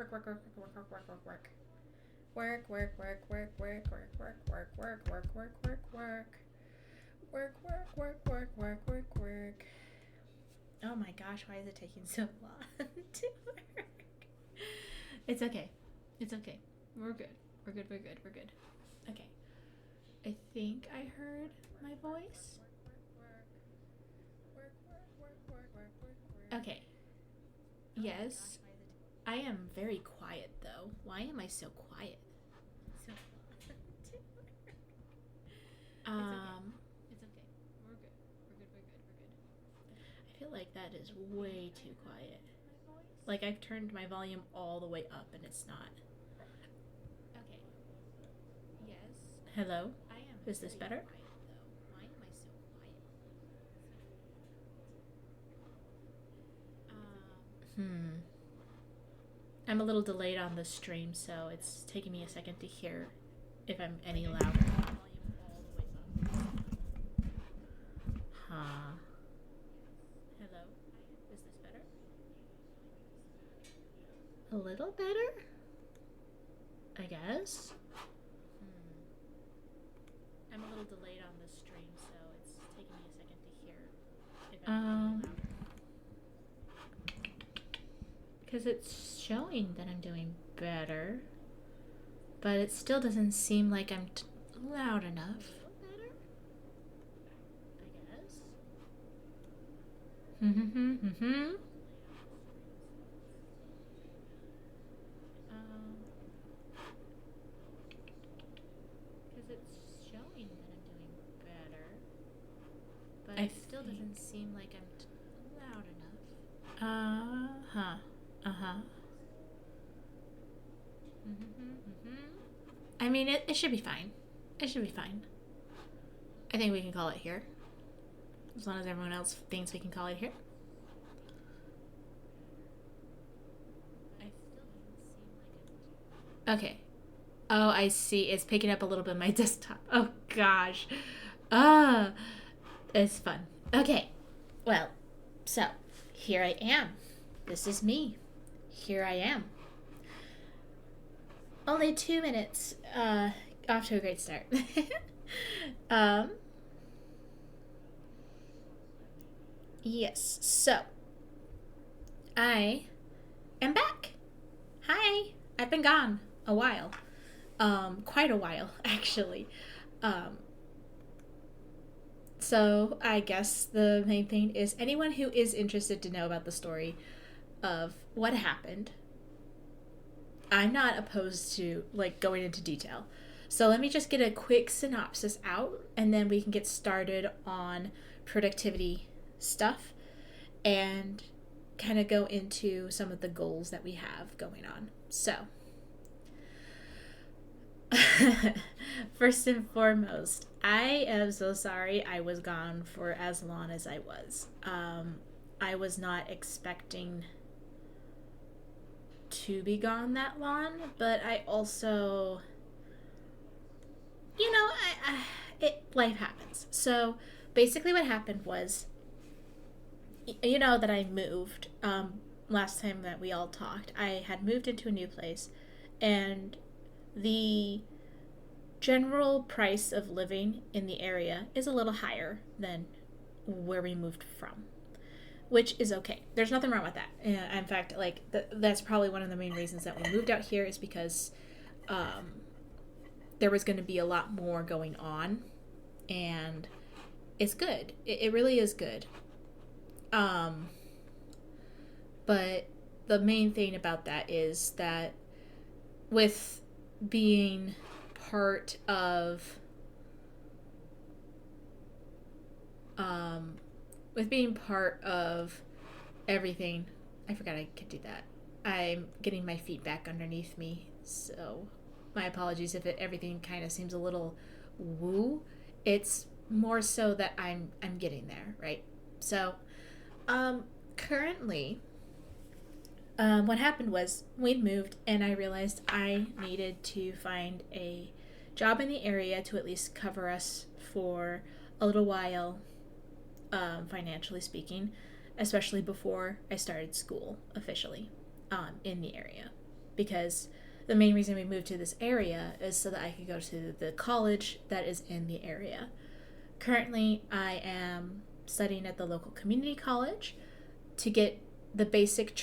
Work, work, work, work, work, work, work, work. Work, work, work, work, work, work, work, work, work, work, work, work, work. Work, work, work, work, work, work, work. Oh my gosh, why is it taking so long to work? It's okay. It's okay. We're good. We're good, we're good, we're good. Okay. I think I heard my voice. Okay. Yes. I am very quiet though. Why am I so quiet? So it's okay. We're good. We're good. We're good. We're good. I feel like that is way too quiet. Like I've turned my volume all the way up and it's not. Okay. Yes. Hello? I am. Is this better? Quiet, though. Why am I so quiet? I'm a little delayed on the stream, so it's taking me a second to hear if I'm any louder. Huh. Hello? Is this better? A little better? I guess. I'm a little delayed on the stream, so it's taking me a second to hear if I'm louder. Because it's showing that I'm doing better, but it still doesn't seem like I'm loud enough. Better? I guess. Because it's showing that I'm doing better, but it still doesn't seem like I'm loud enough. Uh-huh. Uh-huh. I mean, it should be fine. It should be fine. I think we can call it here. As long as everyone else thinks we can call it here. Okay. Oh, I see. It's picking up a little bit of my desktop. Oh, gosh. It's fun. Okay. Well, so here I am. This is me. Here I am. Only 2 minutes. Off to a great start. Yes. So, I am back. Hi. I've been gone a while. Quite a while, actually. So I guess the main thing is anyone who is interested to know about the story of what happened, I'm not opposed to like going into detail. So let me just get a quick synopsis out and then we can get started on productivity stuff and kind of go into some of the goals that we have going on. So, first and foremost, I am so sorry I was gone for as long as I was. I was not expecting to be gone that long, but I also, life happens. So basically, what happened was, you know, that I moved. Last time that we all talked, I had moved into a new place, and the general price of living in the area is a little higher than where we moved from, which is okay. There's nothing wrong with that. In fact, like that's probably one of the main reasons that we moved out here is because there was going to be a lot more going on, and it's good. It really is good. But the main thing about that is that with being part of everything, I forgot I could do that. I'm getting my feet back underneath me, so my apologies if everything kind of seems a little woo. It's more so that I'm getting there, right? So, currently, what happened was we'd moved, and I realized I needed to find a job in the area to at least cover us for a little while, financially speaking, especially before I started school officially in the area, because the main reason we moved to this area is so that I could go to the college that is in the area. Currently, I am studying at the local community college to get the basic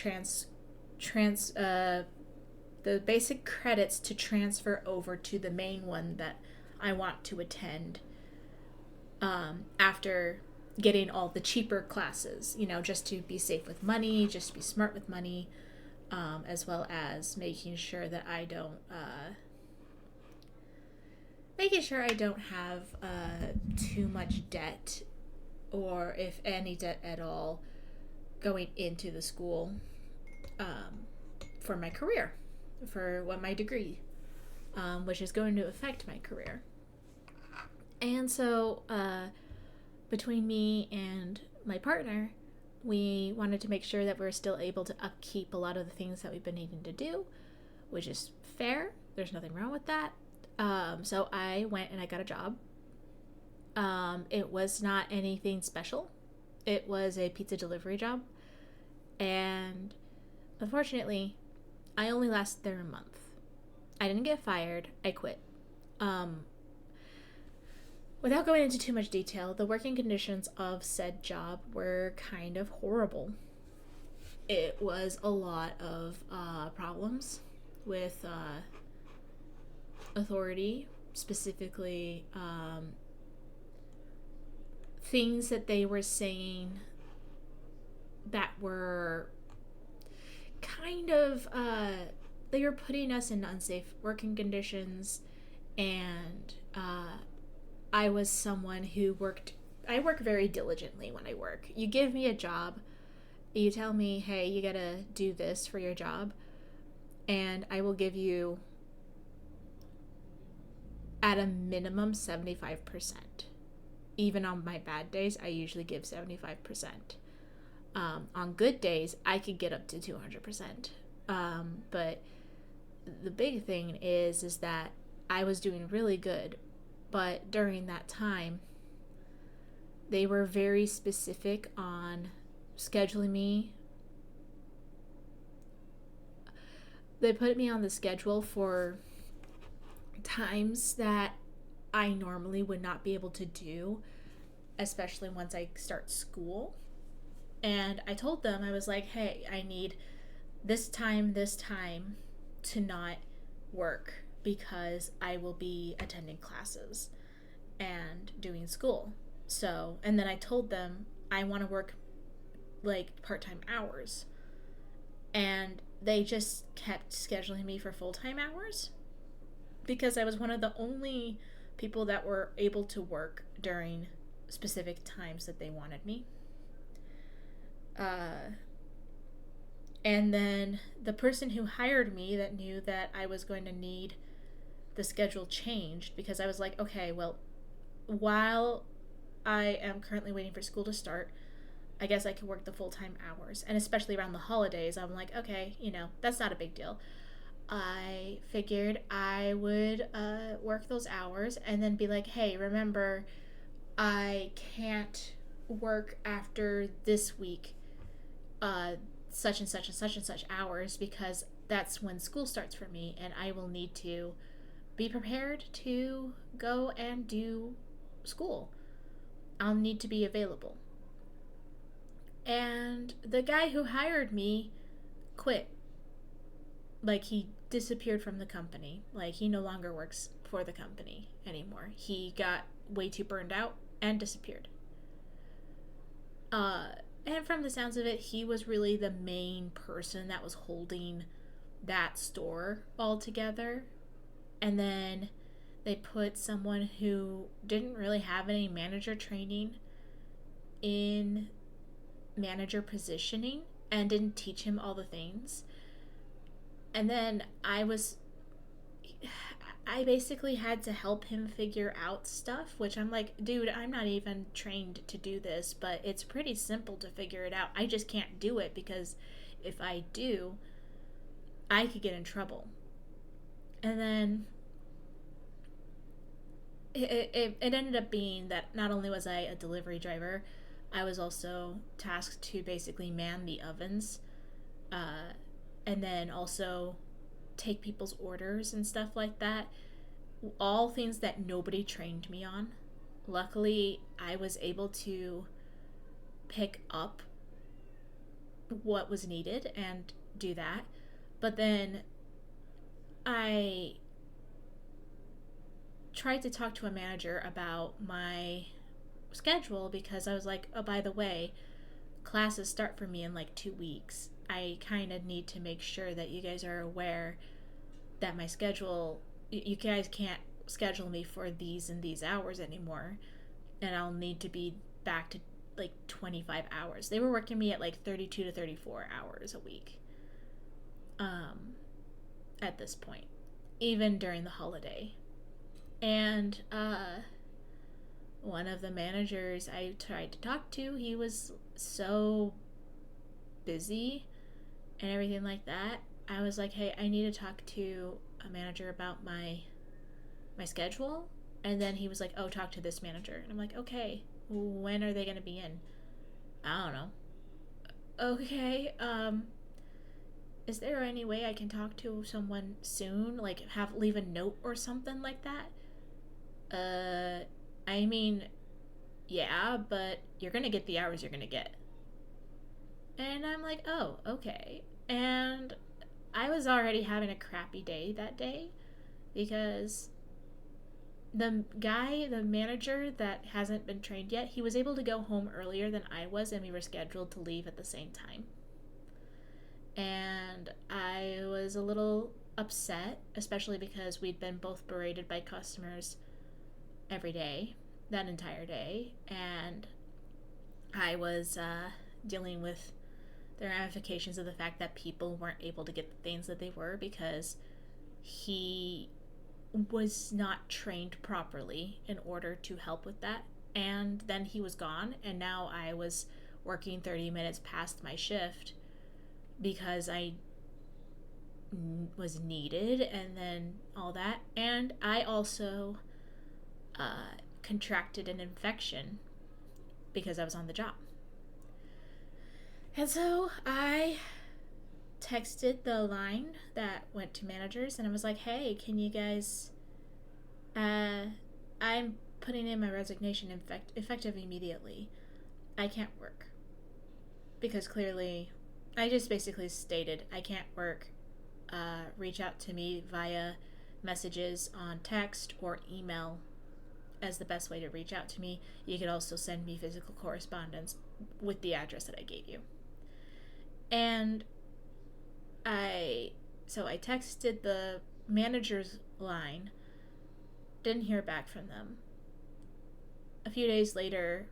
the basic credits to transfer over to the main one that I want to attend, after getting all the cheaper classes, just to be safe with money, just to be smart with money, as well as making sure I don't have too much debt, or if any debt at all, going into the school, for my career, for my degree, which is going to affect my career. And so, between me and my partner, we wanted to make sure that we're still able to upkeep a lot of the things that we've been needing to do, which is fair. There's nothing wrong with that. So I went and I got a job. It was not anything special. It was a pizza delivery job. And unfortunately, I only lasted there a month. I didn't get fired. I quit. Without going into too much detail, the working conditions of said job were kind of horrible. It was a lot of problems with authority, specifically things that they were saying that were kind of, they were putting us in unsafe working conditions, and I was someone who I work very diligently when I work. You give me a job, you tell me, hey, you gotta do this for your job, and I will give you, at a minimum, 75%. Even on my bad days, I usually give 75%. On good days, I could get up to 200%. But the big thing is that I was doing really good. But during that time, they were very specific on scheduling me. They put me on the schedule for times that I normally would not be able to do, especially once I start school. And I told them, I was like, hey, I need this time to not work, because I will be attending classes and doing school. So, and then I told them I want to work like part-time hours. And they just kept scheduling me for full-time hours, because I was one of the only people that were able to work during specific times that they wanted me. And then the person who hired me, that knew that I was going to need the schedule changed, because I was like, okay, well, while I am currently waiting for school to start, I guess I could work the full-time hours. And especially around the holidays, I'm like, okay, that's not a big deal. I figured I would work those hours and then be like, hey, remember, I can't work after this week, such and such and such and such hours, because that's when school starts for me, and I will need to be prepared to go and do school. I'll need to be available. And the guy who hired me quit. Like, he disappeared from the company. Like, he no longer works for the company anymore. He got way too burned out and disappeared. And from the sounds of it, he was really the main person that was holding that store all together. And then they put someone who didn't really have any manager training in manager positioning and didn't teach him all the things. And then I basically had to help him figure out stuff, which I'm like, dude, I'm not even trained to do this, but it's pretty simple to figure it out. I just can't do it, because if I do, I could get in trouble. And then it ended up being that not only was I a delivery driver, I was also tasked to basically man the ovens, and then also take people's orders and stuff like that. All things that nobody trained me on. Luckily, I was able to pick up what was needed and do that. But then I tried to talk to a manager about my schedule because I was like, oh, by the way, classes start for me in like 2 weeks. I kind of need to make sure that you guys are aware that my schedule, you guys can't schedule me for these and these hours anymore, and I'll need to be back to like 25 hours. They were working me at like 32 to 34 hours a week at this point, even during the holiday. And one of the managers I tried to talk to, he was so busy and everything like that. I was like, hey, I need to talk to a manager about my schedule. And then he was like, oh, talk to this manager. And I'm like, okay, when are they going to be in? I don't know. Okay, is there any way I can talk to someone soon? Like, leave a note or something like that? I mean, yeah, but you're gonna get the hours you're gonna get. And I'm like, oh, okay. And I was already having a crappy day that day because the manager that hasn't been trained yet, he was able to go home earlier than I was, and we were scheduled to leave at the same time. And I was a little upset, especially because we'd been both berated by customers every day, that entire day, and I was dealing with the ramifications of the fact that people weren't able to get the things that they were because he was not trained properly in order to help with that. And then he was gone, and now I was working 30 minutes past my shift because I was needed, and then all that. And I also contracted an infection because I was on the job. And so I texted the line that went to managers, and I was like, hey, can you guys, I'm putting in my resignation effective immediately. I can't work. Because clearly, I just basically stated I can't work. Reach out to me via messages on text or email as the best way to reach out to me. You could also send me physical correspondence with the address that I gave you. And I texted the manager's line, didn't hear back from them. A few days later,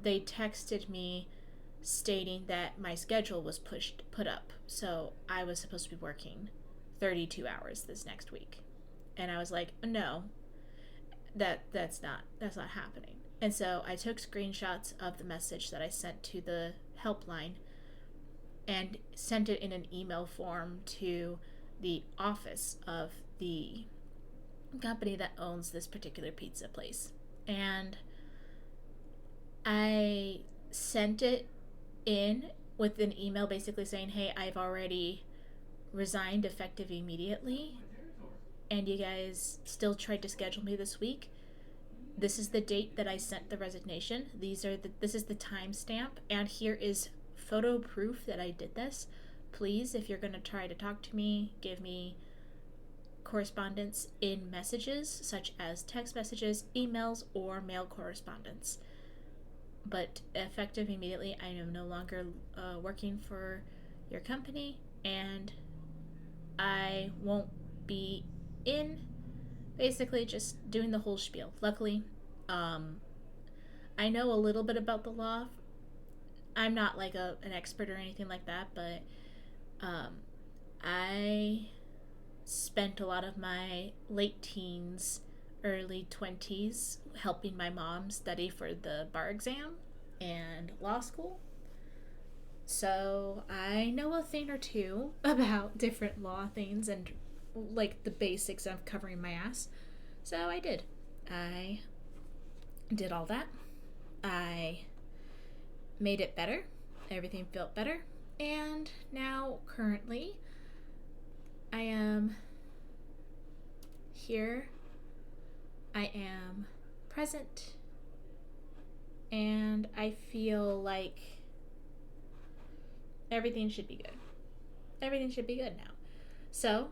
they texted me stating that my schedule was put up, so I was supposed to be working 32 hours this next week. And I was like, no, that's not happening. And so I took screenshots of the message that I sent to the helpline and sent it in an email form to the office of the company that owns this particular pizza place. And I sent it in with an email basically saying, hey, I've already resigned effective immediately, and you guys still tried to schedule me this week. This is the date that I sent the resignation. This is the timestamp, and here is photo proof that I did this. Please, if you're going to try to talk to me, give me correspondence in messages, such as text messages, emails, or mail correspondence. But effective immediately, I am no longer working for your company, and I won't be in. Basically, just doing the whole spiel. Luckily, I know a little bit about the law. I'm not like an expert or anything like that, but I spent a lot of my late teens, early 20s helping my mom study for the bar exam and law school. So I know a thing or two about different law things and like the basics of covering my ass. So I did all that. I made it better. Everything felt better. And now currently I am here. I am present. And I feel like everything should be good. Everything should be good now. So,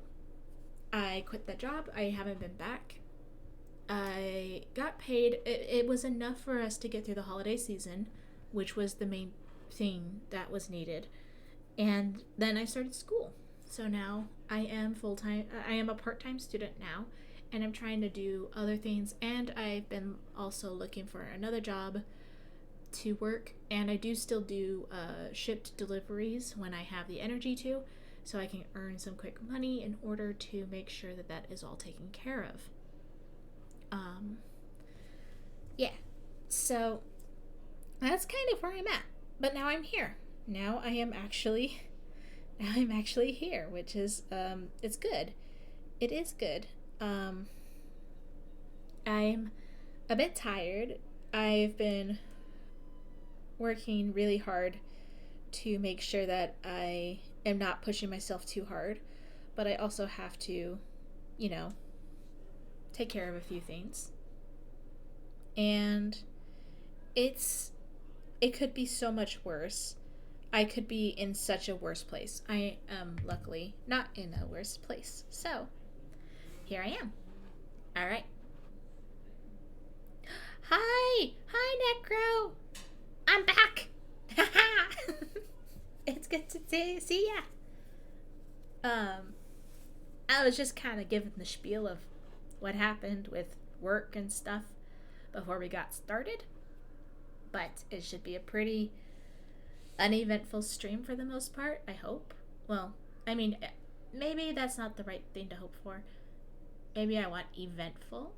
I quit that job. I haven't been back. I got paid. It was enough for us to get through the holiday season, which was the main thing that was needed. And then I started school. So now I am full time. I am a part time student now, and I'm trying to do other things. And I've been also looking for another job to work. And I do still do shipped deliveries when I have the energy to, so I can earn some quick money in order to make sure that that is all taken care of. Yeah. So that's kind of where I'm at. But now I'm here. Now I'm actually here, which is it's good. It is good. I'm a bit tired. I've been working really hard to make sure that I am not pushing myself too hard, but I also have to, take care of a few things. And it could be so much worse. I could be in such a worse place. I am luckily not in a worse place. So, here I am. All right. Hi, Necro. I'm back. It's good to see ya. I was just kind of giving the spiel of what happened with work and stuff before we got started. But it should be a pretty uneventful stream for the most part, I hope. Well, I mean, maybe that's not the right thing to hope for. Maybe I want eventful.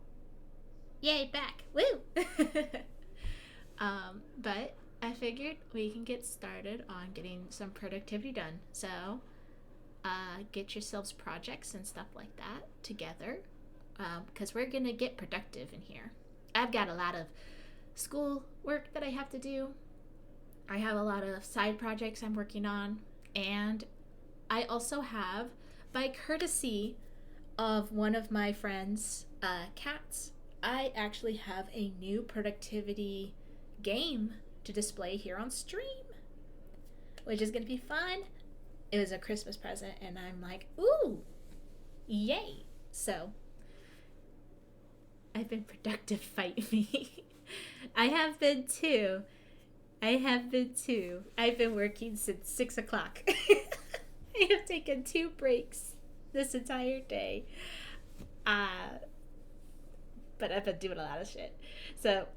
Yay, back! Woo! But I figured we can get started on getting some productivity done. So, get yourselves projects and stuff like that together, because we're gonna get productive in here. I've got a lot of school work that I have to do. I have a lot of side projects I'm working on, and I also have, by courtesy of one of my friends' cats, I actually have a new productivity game to display here on stream, which is going to be fun. It was a Christmas present, and I'm like, ooh, yay. So, I've been productive, fight me. I have been too. I've been working since 6 o'clock. I have taken 2 breaks this entire day. But I've been doing a lot of shit. So,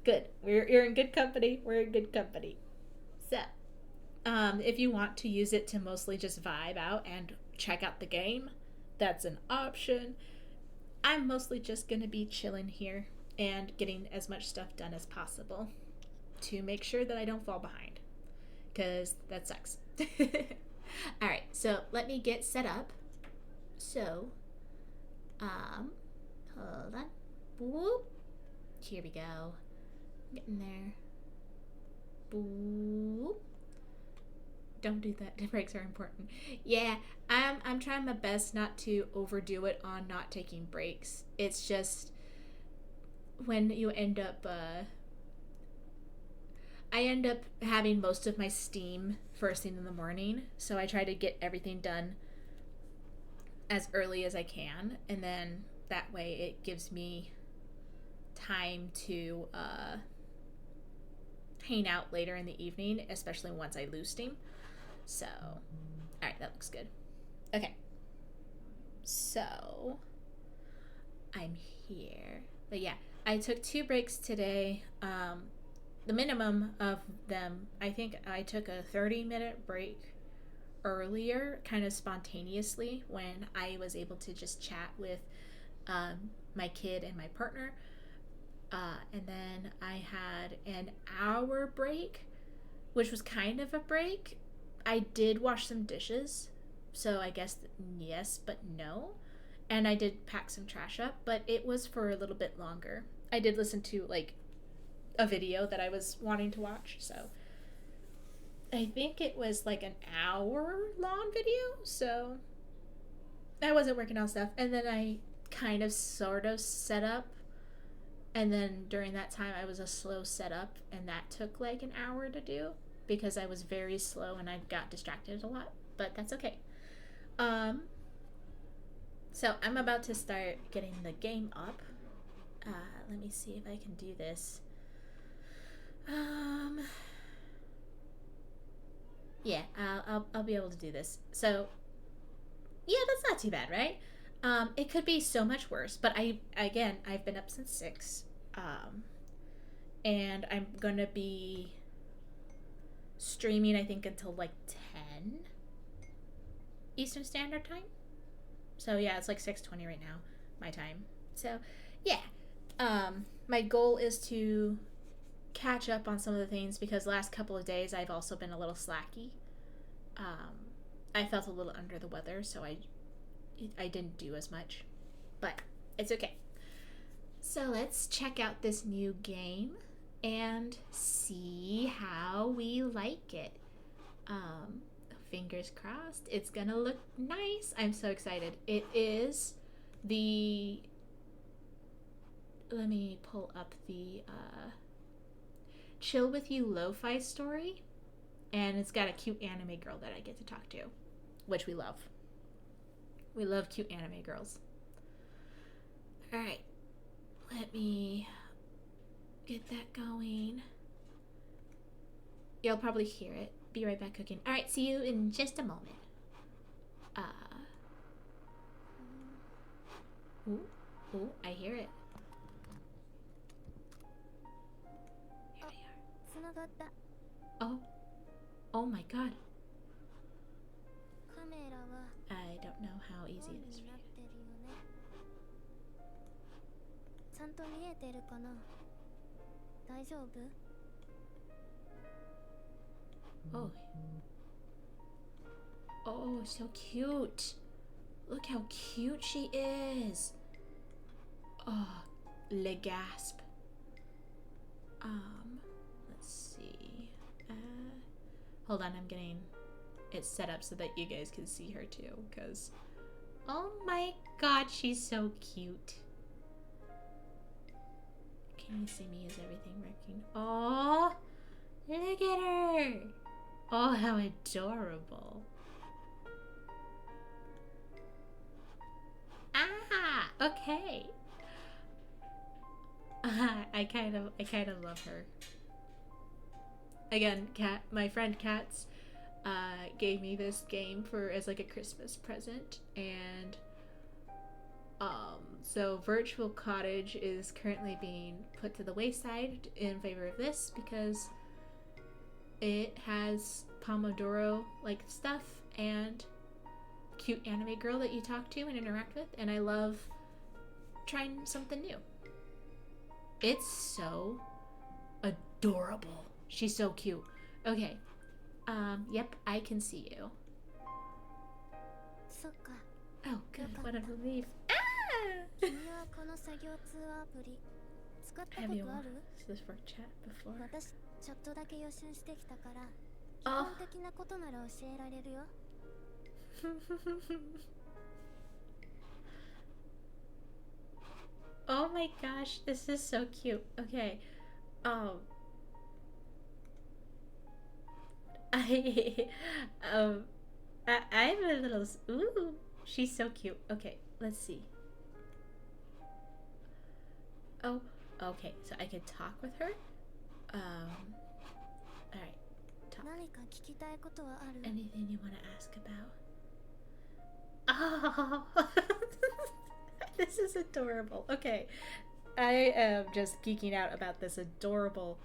good. You're in good company. We're in good company. So, if you want to use it to mostly just vibe out and check out the game, that's an option. I'm mostly just going to be chilling here and getting as much stuff done as possible to make sure that I don't fall behind, because that sucks. Alright, so let me get set up. So, hold on. Whoop. Here we go. Getting there. Boop. Don't do that. The breaks are important. Yeah, I'm trying my best not to overdo it on not taking breaks. It's just when you end up I end up having most of my steam first thing in the morning, so I try to get everything done as early as I can, and then that way it gives me time to hang out later in the evening, especially once I lose steam. So, alright, that looks good. Okay. So, I'm here. But yeah, I took 2 breaks today. The minimum of them, I think I took a 30-minute break earlier, kind of spontaneously, when I was able to just chat with my kid and my partner. And then I had an hour break, which was kind of a break. I did wash some dishes, so I guess yes, but no. And I did pack some trash up, but it was for a little bit longer. I did listen to, like, a video that I was wanting to watch, so I think it was like an hour long video, so I wasn't working on stuff, and then I kind of sort of set up, and then during that time I was a slow setup, and that took like an hour to do because I was very slow and I got distracted a lot, but that's okay. Um, so I'm about to start getting the game up. Let me see if I can do this. Yeah, I'll be able to do this. So yeah, that's not too bad, right? It could be so much worse, but I've been up since 6, and I'm gonna be streaming I think until like 10 Eastern Standard Time. So yeah, it's like 6:20 right now, my time. So yeah, my goal is to catch up on some of the things because last couple of days I've also been a little slacky. I felt a little under the weather, so I didn't do as much, but it's okay. So let's check out this new game and see how we like it. Fingers crossed, it's gonna look nice. I'm so excited. It is the. Let me pull up the Chill With You Lo-Fi story, and it's got a cute anime girl that I get to talk to, which we love. We love cute anime girls. Alright, let me get that going. You'll probably hear it. Be right back cooking. Alright, see you in just a moment. Ooh, I hear it. Here they are. Oh my god. I don't know how easy it is for you. Oh. Oh, so cute. Look how cute she is. Oh, le gasp. Let's see. Hold on, I'm getting it set up so that you guys can see her too, because oh my god, she's so cute. Can you see me? Is everything working? Oh, look at her. Oh, how adorable. Ah, okay. I kind of love her. Again, my friend Katz gave me this game as like a Christmas present, and so Virtual Cottage is currently being put to the wayside in favor of this because it has Pomodoro like stuff and cute anime girl that you talk to and interact with, and I love trying something new. It's so adorable. She's so cute. Okay. Yep, I can see you. Oh, good. What a relief. Ah! Have you used this for chat before? Oh. Oh my gosh, this is so cute. Okay. I'm a little. Ooh, she's so cute. Okay, let's see. Oh, okay. So I can talk with her. All right. Talk. Anything you want to ask about? Oh, this is adorable. Okay, I am just geeking out about this adorable.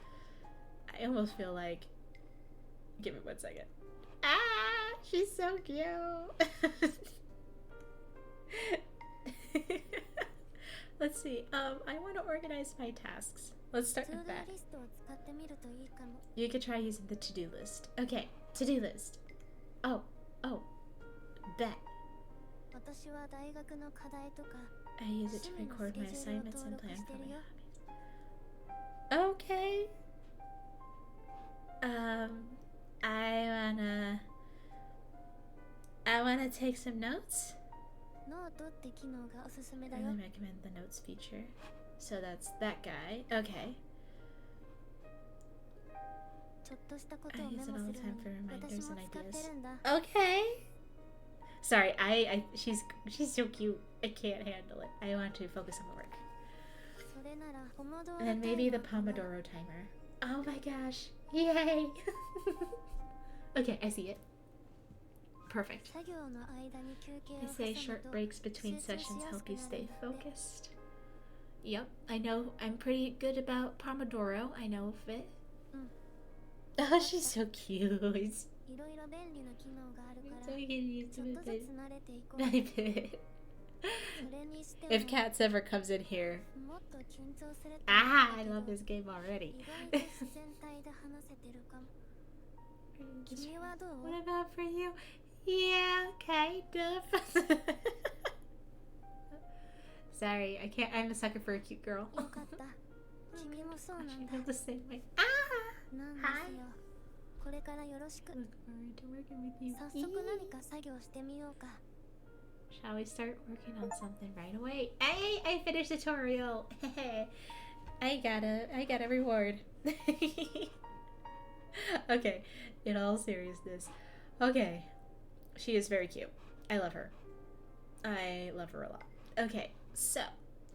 I almost feel like. Give me 1 second. Ah, she's so cute. Let's see. I want to organize my tasks. Let's start with that. You could try using the to-do list. Okay, to-do list. Oh, bet. I use it to record my assignments and plan for my hobbies. Okay. I wanna take some notes. really recommend the notes feature. So that's that guy. Okay. I use it all the time for reminders and ideas. Okay. Sorry, she's so cute. I can't handle it. I want to focus on the work. And then maybe the Pomodoro timer. Oh my gosh. Yay. Okay, I see it. Perfect. They say short breaks between sessions help you stay focused. Yep, I know. I'm pretty good about Pomodoro. I know of it. Oh, she's so cute. I bet. If Cats ever comes in here. I love this game already. What about for you? Yeah, kind of. Sorry, I can't. I'm a sucker for a cute girl. She feels the same way. Ah! Hi. Look forward to working with you. Shall we start working on something right away? Hey, I finished the tutorial. I got a reward. Okay, in all seriousness. Okay, she is very cute. I love her. I love her a lot. Okay, so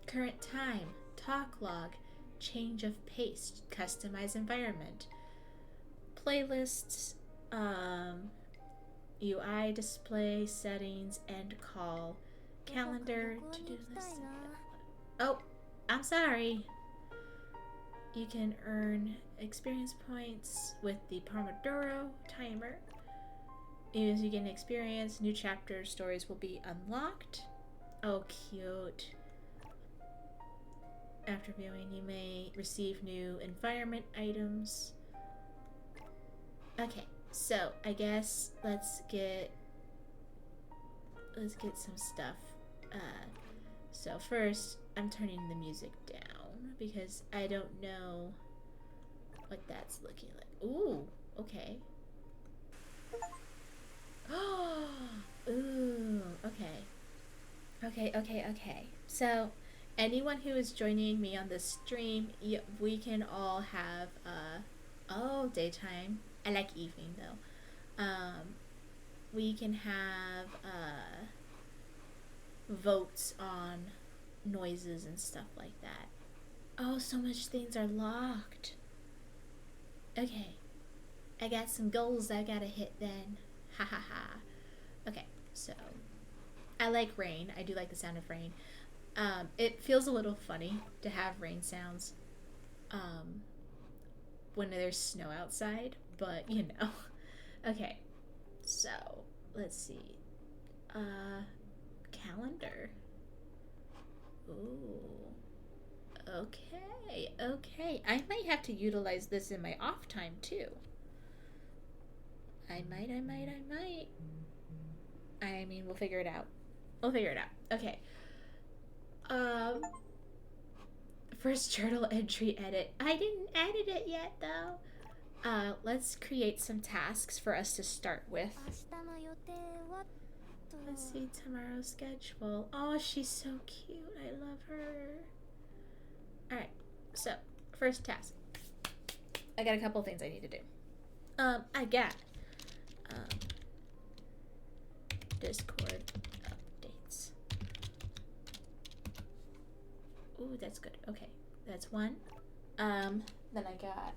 current time, talk log, change of pace, customize environment, playlists, UI display, settings, end call, calendar, to-do list. Oh, I'm sorry. You can earn experience points with the Pomodoro timer. As you gain experience, new chapters, stories will be unlocked. Oh, cute. After viewing, you may receive new environment items. Okay, so I guess let's get some stuff. So first, I'm turning the music down because I don't know what that's looking like. Ooh, okay. Ooh, okay. Okay. So, anyone who is joining me on this stream, we can all have, daytime. I like evening, though. We can have, votes on noises and stuff like that. Oh, so much things are locked. Okay. I got some goals I gotta hit then. Ha ha ha. Okay, so I like rain. I do like the sound of rain. It feels a little funny to have rain sounds when there's snow outside, but you know. Okay, so let's see. Calendar. Ooh. Okay. I might have to utilize this in my off time too. I might. I mean, we'll figure it out. Okay. First journal entry edit. I didn't edit it yet though. Let's create some tasks for us to start with. Let's see tomorrow's schedule. Oh, she's so cute. I love her. Alright, so first task. I got a couple things I need to do. I got Discord updates. Ooh, that's good. Okay, that's one. Then I got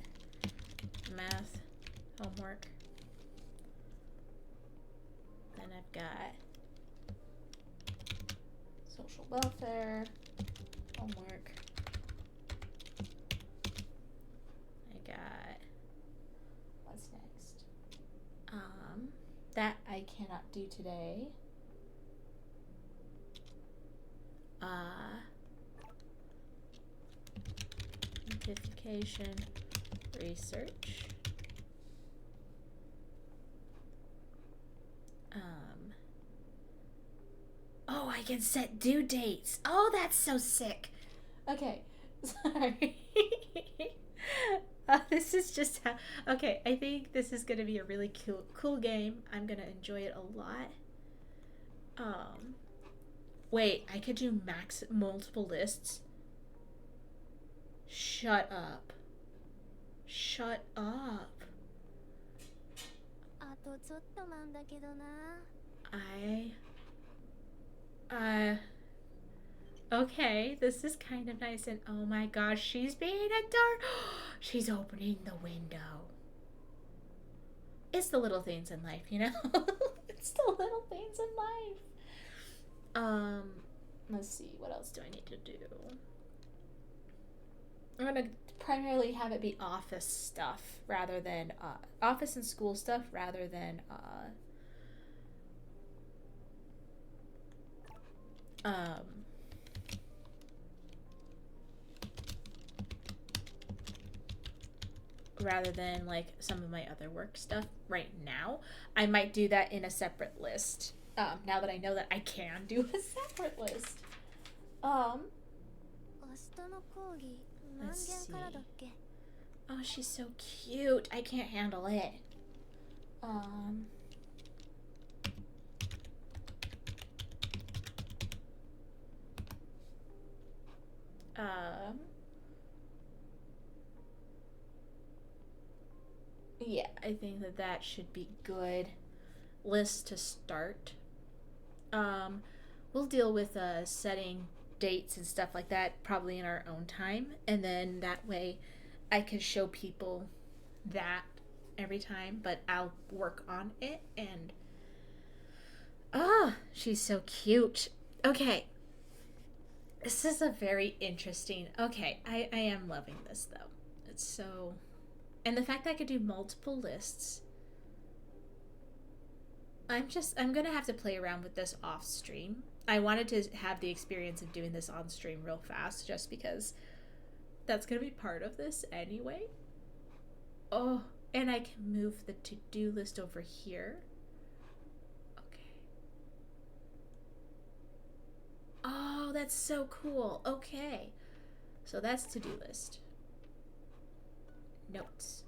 math homework. Then I've got social welfare homework. I got what's next? That I cannot do today. Notification research. Oh, I can set due dates. Oh, that's so sick. Okay, sorry. This is just how. Okay, I think this is gonna be a really cool game. I'm gonna enjoy it a lot. Wait, I could do max multiple lists? Shut up. Shut up. あとちょっとなんだけどな。I uh okay, this is kind of nice and oh my gosh, she's being a dart. She's opening the window. It's the little things in life, you know? It's the little things in life. Let's see, what else do I need to do? I'm gonna primarily have it be office stuff rather than office and school stuff rather than um rather than like some of my other work stuff right now. I might do that in a separate list. Now that I know that I can do a separate list. 明日の講義 何 Let's 件 see. からだっけ？ Oh, she's so cute. I can't handle it. Um um yeah, I think that that should be good list to start. Um, we'll deal with setting dates and stuff like that probably in our own time, and then that way I can show people that every time. But I'll work on it, and she's so cute. Okay, this is a very interesting. Okay, I am loving this though. It's so, and the fact that I could do multiple lists. I'm gonna have to play around with this off stream. I wanted to have the experience of doing this on stream real fast just because that's gonna be part of this anyway. Oh, and I can move the to-do list over here. Okay. Oh, that's so cool. Okay. So that's to-do list. Notes.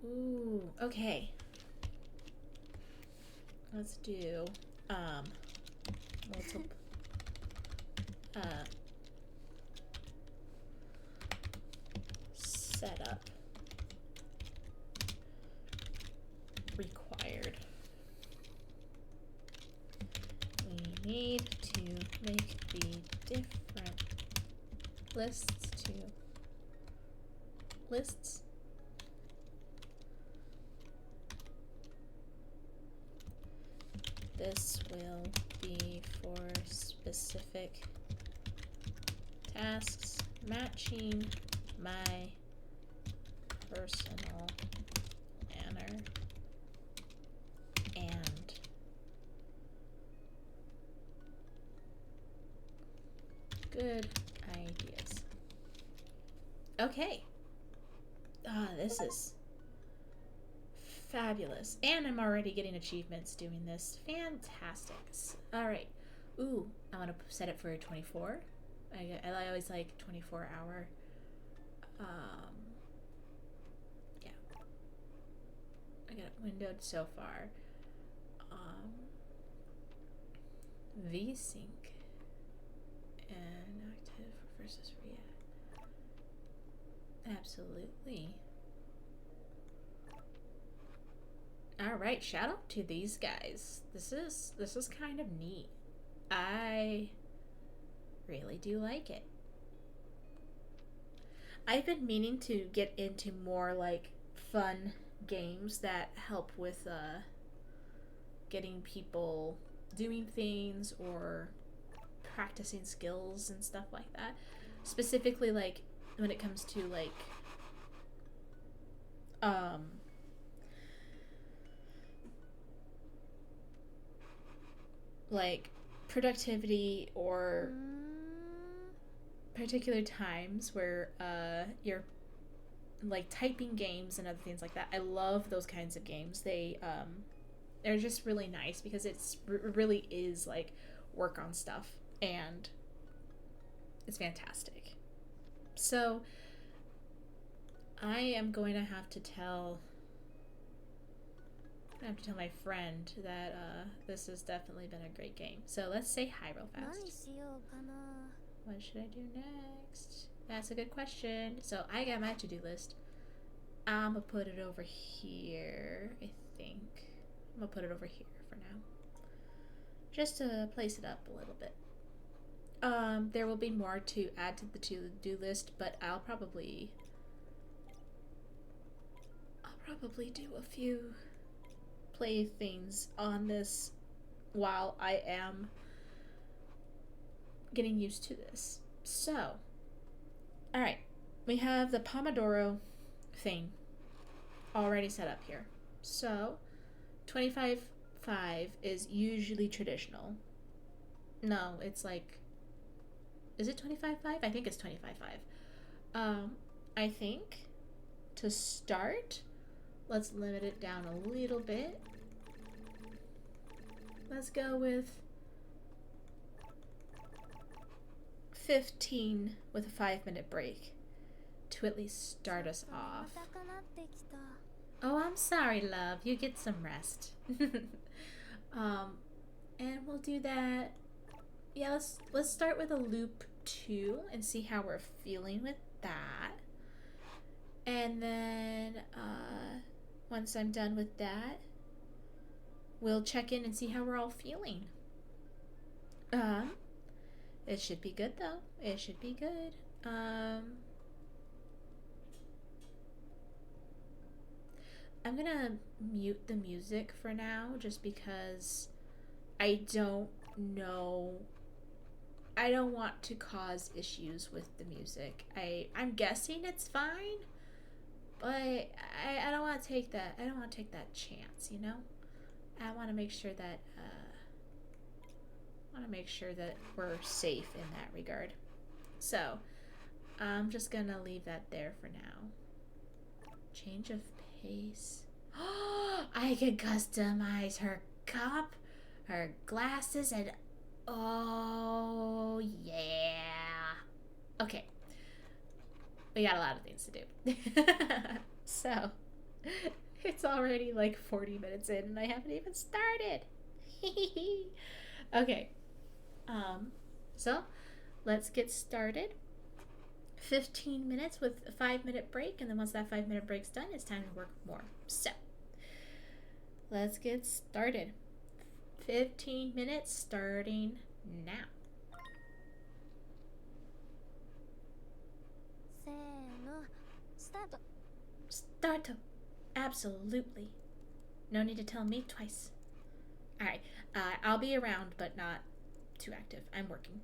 Ooh, okay. Let's do multiple setup required. We need to make the different lists to lists. This will be for specific tasks matching my personal planner and good ideas. Okay. This is fabulous. And I'm already getting achievements doing this. Fantastic. Alright. Ooh, I want to set it for 24. I always like 24-hour. Yeah. I got it windowed so far. VSync and active versus React. Absolutely. All right, shout out to these guys. This is kind of neat. I really do like it. I've been meaning to get into more like fun games that help with getting people doing things or practicing skills and stuff like that. Specifically like when it comes to like productivity or particular times where you're like typing games and other things like that. I love those kinds of games. They're just really nice because it really is like work on stuff and it's fantastic. So I am going to have to tell I have to tell my friend that this has definitely been a great game. So let's say hi real 何 fast. しようかな。 What should I do next? That's a good question. So I got my to-do list. I'm gonna put it over here, I think. I'm gonna put it over here for now. Just to place it up a little bit. There will be more to add to the to-do list, but I'll probably do a few play things on this while I am getting used to this. So, all right, we have the Pomodoro thing already set up here. So, 25/5 is usually traditional. No, it's like, is it 25/5? I think it's 25/5. I think to start, let's limit it down a little bit. Let's go with 15 with a 5-minute break to at least start us ちょっと off. 眠たくなってきた。 Oh, I'm sorry, love. You get some rest. And we'll do that. Yeah, let's start with a loop 2 and see how we're feeling with that. And then once I'm done with that, we'll check in and see how we're all feeling. It should be good though. It should be good. I'm gonna mute the music for now just because I don't know. I don't want to cause issues with the music. I'm guessing it's fine, but I don't want to take that. I don't want to take that chance. You know, I want to make sure that we're safe in that regard. So I'm just gonna leave that there for now. Change of pace. I can customize her cup, her glasses, and oh yeah. Okay, we got a lot of things to do. So it's already like 40 minutes in and I haven't even started. Okay. So let's get started. 15 minutes with a 5-minute break, and then once that 5-minute break's done, it's time to work more. So let's get started. 15 minutes starting now. せーの、スタート。 Start. Absolutely. No need to tell me twice. All right. I'll be around, but not too active. I'm working.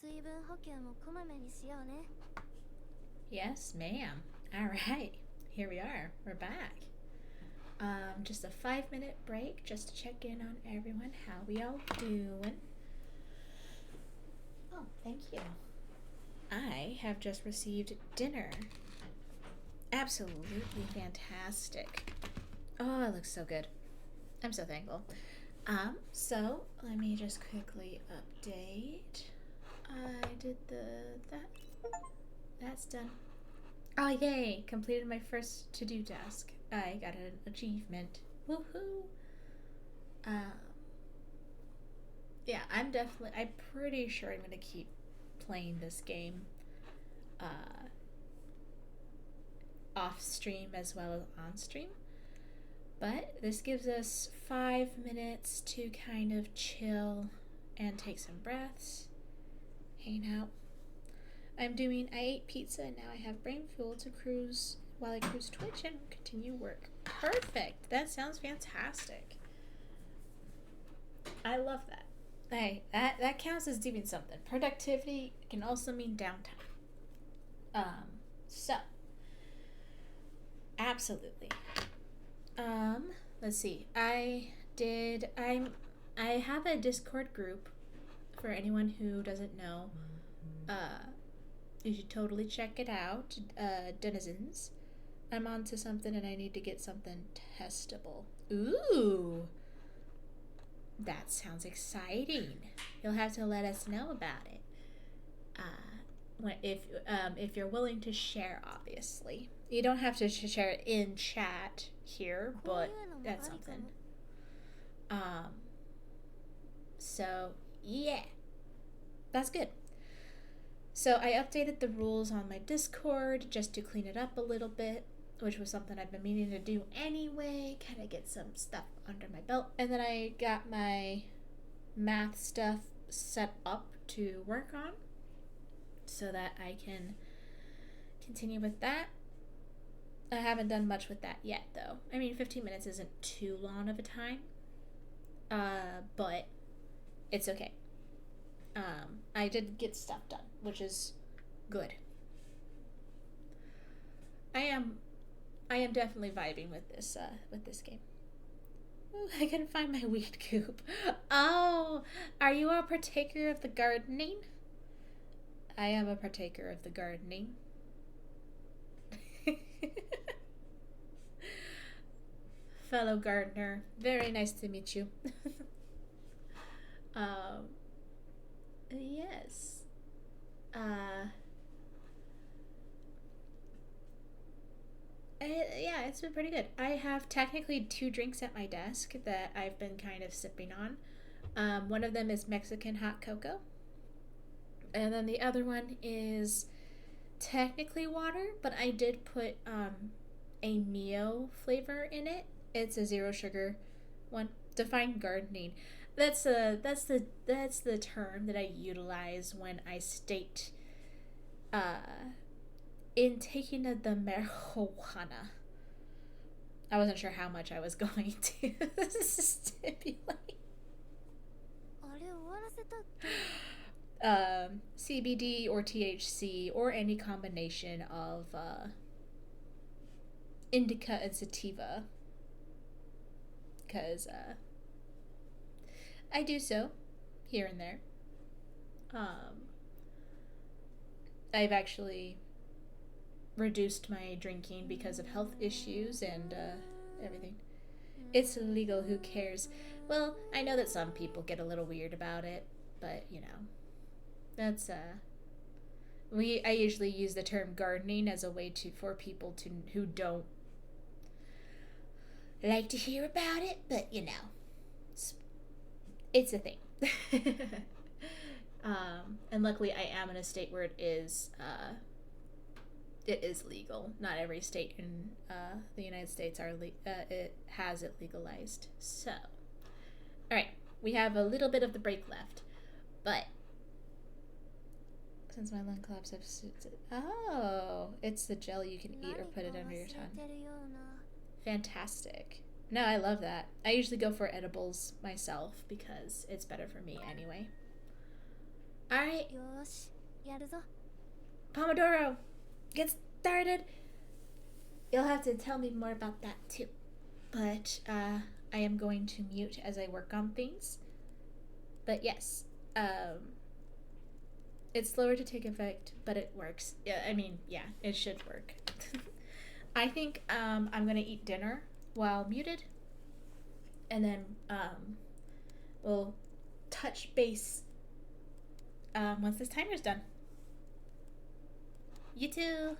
水分補給もこまめにしようね。 Yes, ma'am. All right, here we are. We're back. Just a 5-minute break just to check in on everyone. How we all doing? Oh, thank you. I have just received dinner. Absolutely fantastic. Oh, it looks so good. I'm so thankful. So let me just quickly update. I did that's done. Oh, yay! Completed my first to-do task. I got an achievement. Woohoo! Yeah, I'm pretty sure I'm gonna keep playing this game, off stream as well as on stream. But this gives us 5 minutes to kind of chill and take some breaths, hang out. I ate pizza and now I have brain fuel to cruise while I cruise Twitch and continue work. Perfect. That sounds fantastic. I love that. Hey, that counts as doing something. Productivity can also mean downtime. So absolutely. Let's see. I have a Discord group for anyone who doesn't know. You should totally check it out, denizens. I'm onto something and I need to get something testable. Ooh, that sounds exciting. You'll have to let us know about it. If you're willing to share, obviously. You don't have to share it in chat here, but that's something. So yeah, that's good. So I updated the rules on my Discord just to clean it up a little bit, which was something I've been meaning to do anyway, kind of get some stuff under my belt. And then I got my math stuff set up to work on so that I can continue with that. I haven't done much with that yet, though. I mean, 15 minutes isn't too long of a time, but it's okay. I did get stuff done, which is good. I am definitely vibing with this game. Ooh, I can find my weed coop. Oh, are you a partaker of the gardening? I am a partaker of the gardening. Fellow gardener, very nice to meet you. Yes. Yeah, it's been pretty good. I have technically 2 drinks at my desk that I've been kind of sipping on. One of them is Mexican hot cocoa. And then the other one is technically water, but I did put a Mio flavor in it. It's a 0 sugar one. Define gardening. That's the term that I utilize when I state in taking of the marijuana. I wasn't sure how much I was going to stipulate. CBD or THC or any combination of indica and sativa, because I do so here and there. I've actually reduced my drinking because of health issues and everything. It's illegal, who cares? Well, I know that some people get a little weird about it, but you know, that's I usually use the term gardening as a way for people who don't like to hear about it, but you know, it's a thing. And luckily I am in a state where it is legal. Not every state in the United States it has it legalized. So, all right, we have a little bit of the break left, but since my lung collapse, it's the gel you can eat or put it under your tongue. Fantastic. No, I love that. I usually go for edibles myself because it's better for me anyway. Alright, よーしやるぞ Pomodoro, get started. You'll have to tell me more about that too. But I am going to mute as I work on things. But yes, it's slower to take effect, but it works. Yeah, I mean, yeah, it should work. I think I'm gonna eat dinner while muted, and then we'll touch base once this timer's done. You too.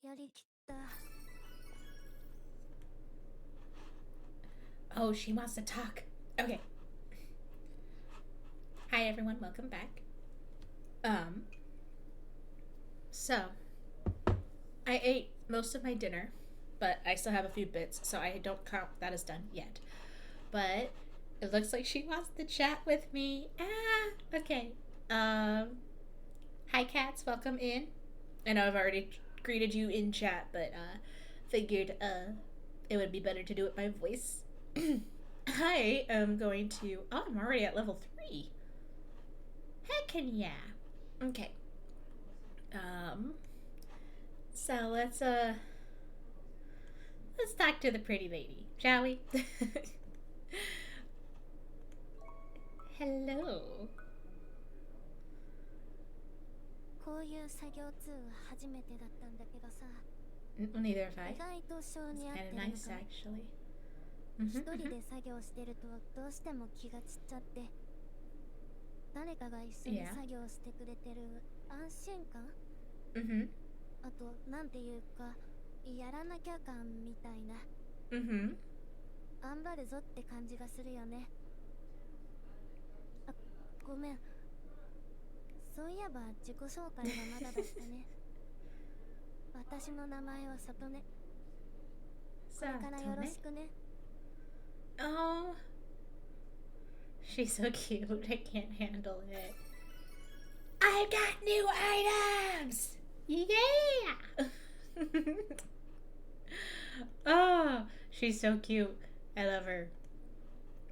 やりきった。 Oh, she wants to talk. Okay. Hi everyone, welcome back. So I ate most of my dinner, but I still have a few bits, so I don't count that as done yet. But it looks like she wants to chat with me. Okay. Hi cats, welcome in. I know I've already greeted you in chat, but figured it would be better to do it by voice. I am going to. Oh, I'm already at level 3. Heckin' yeah. Okay. So let's talk to the pretty lady, shall we? Hello. こういう作業2は初めてだったんだけどさ、 Neither have I. 意外と性に合っ Kind て of るの nice かも。 actually. 一人で作業してるとどうしても気が散っちゃって、誰かが一緒に Yeah. 作業してくれてる安心感、 Mhm. あとなんていうかやらなきゃ感みたいな、 Mhm. 頑張るぞって感じがするよね。あ、ごめん。そういえば自己紹介がまだだったね。私の名前は里ね。これからよろしくね。 Oh. She's so cute. I can't handle it. I got new items! Yeah! Oh, she's so cute. I love her.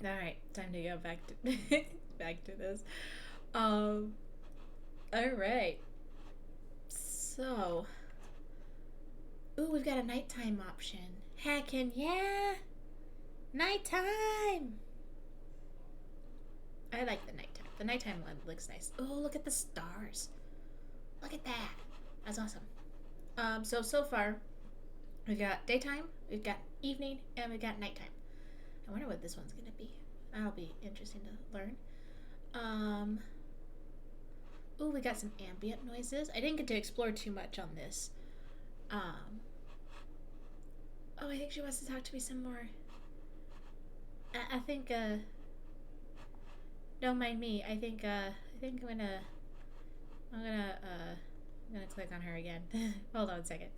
Alright, time to go back to back to this. Alright. So ooh, we've got a nighttime option. Heckin' yeah! Nighttime! I like the nighttime. The nighttime one looks nice. Oh, look at the stars. Look at that. That's awesome. So far, we've got daytime, we've got evening, and we've got nighttime. I wonder what this one's gonna be. That'll be interesting to learn. Ooh, we got some ambient noises. I didn't get to explore too much on this. Oh, I think she wants to talk to me some more. I think, don't mind me. I think I'm gonna click on her again. Hold on a second.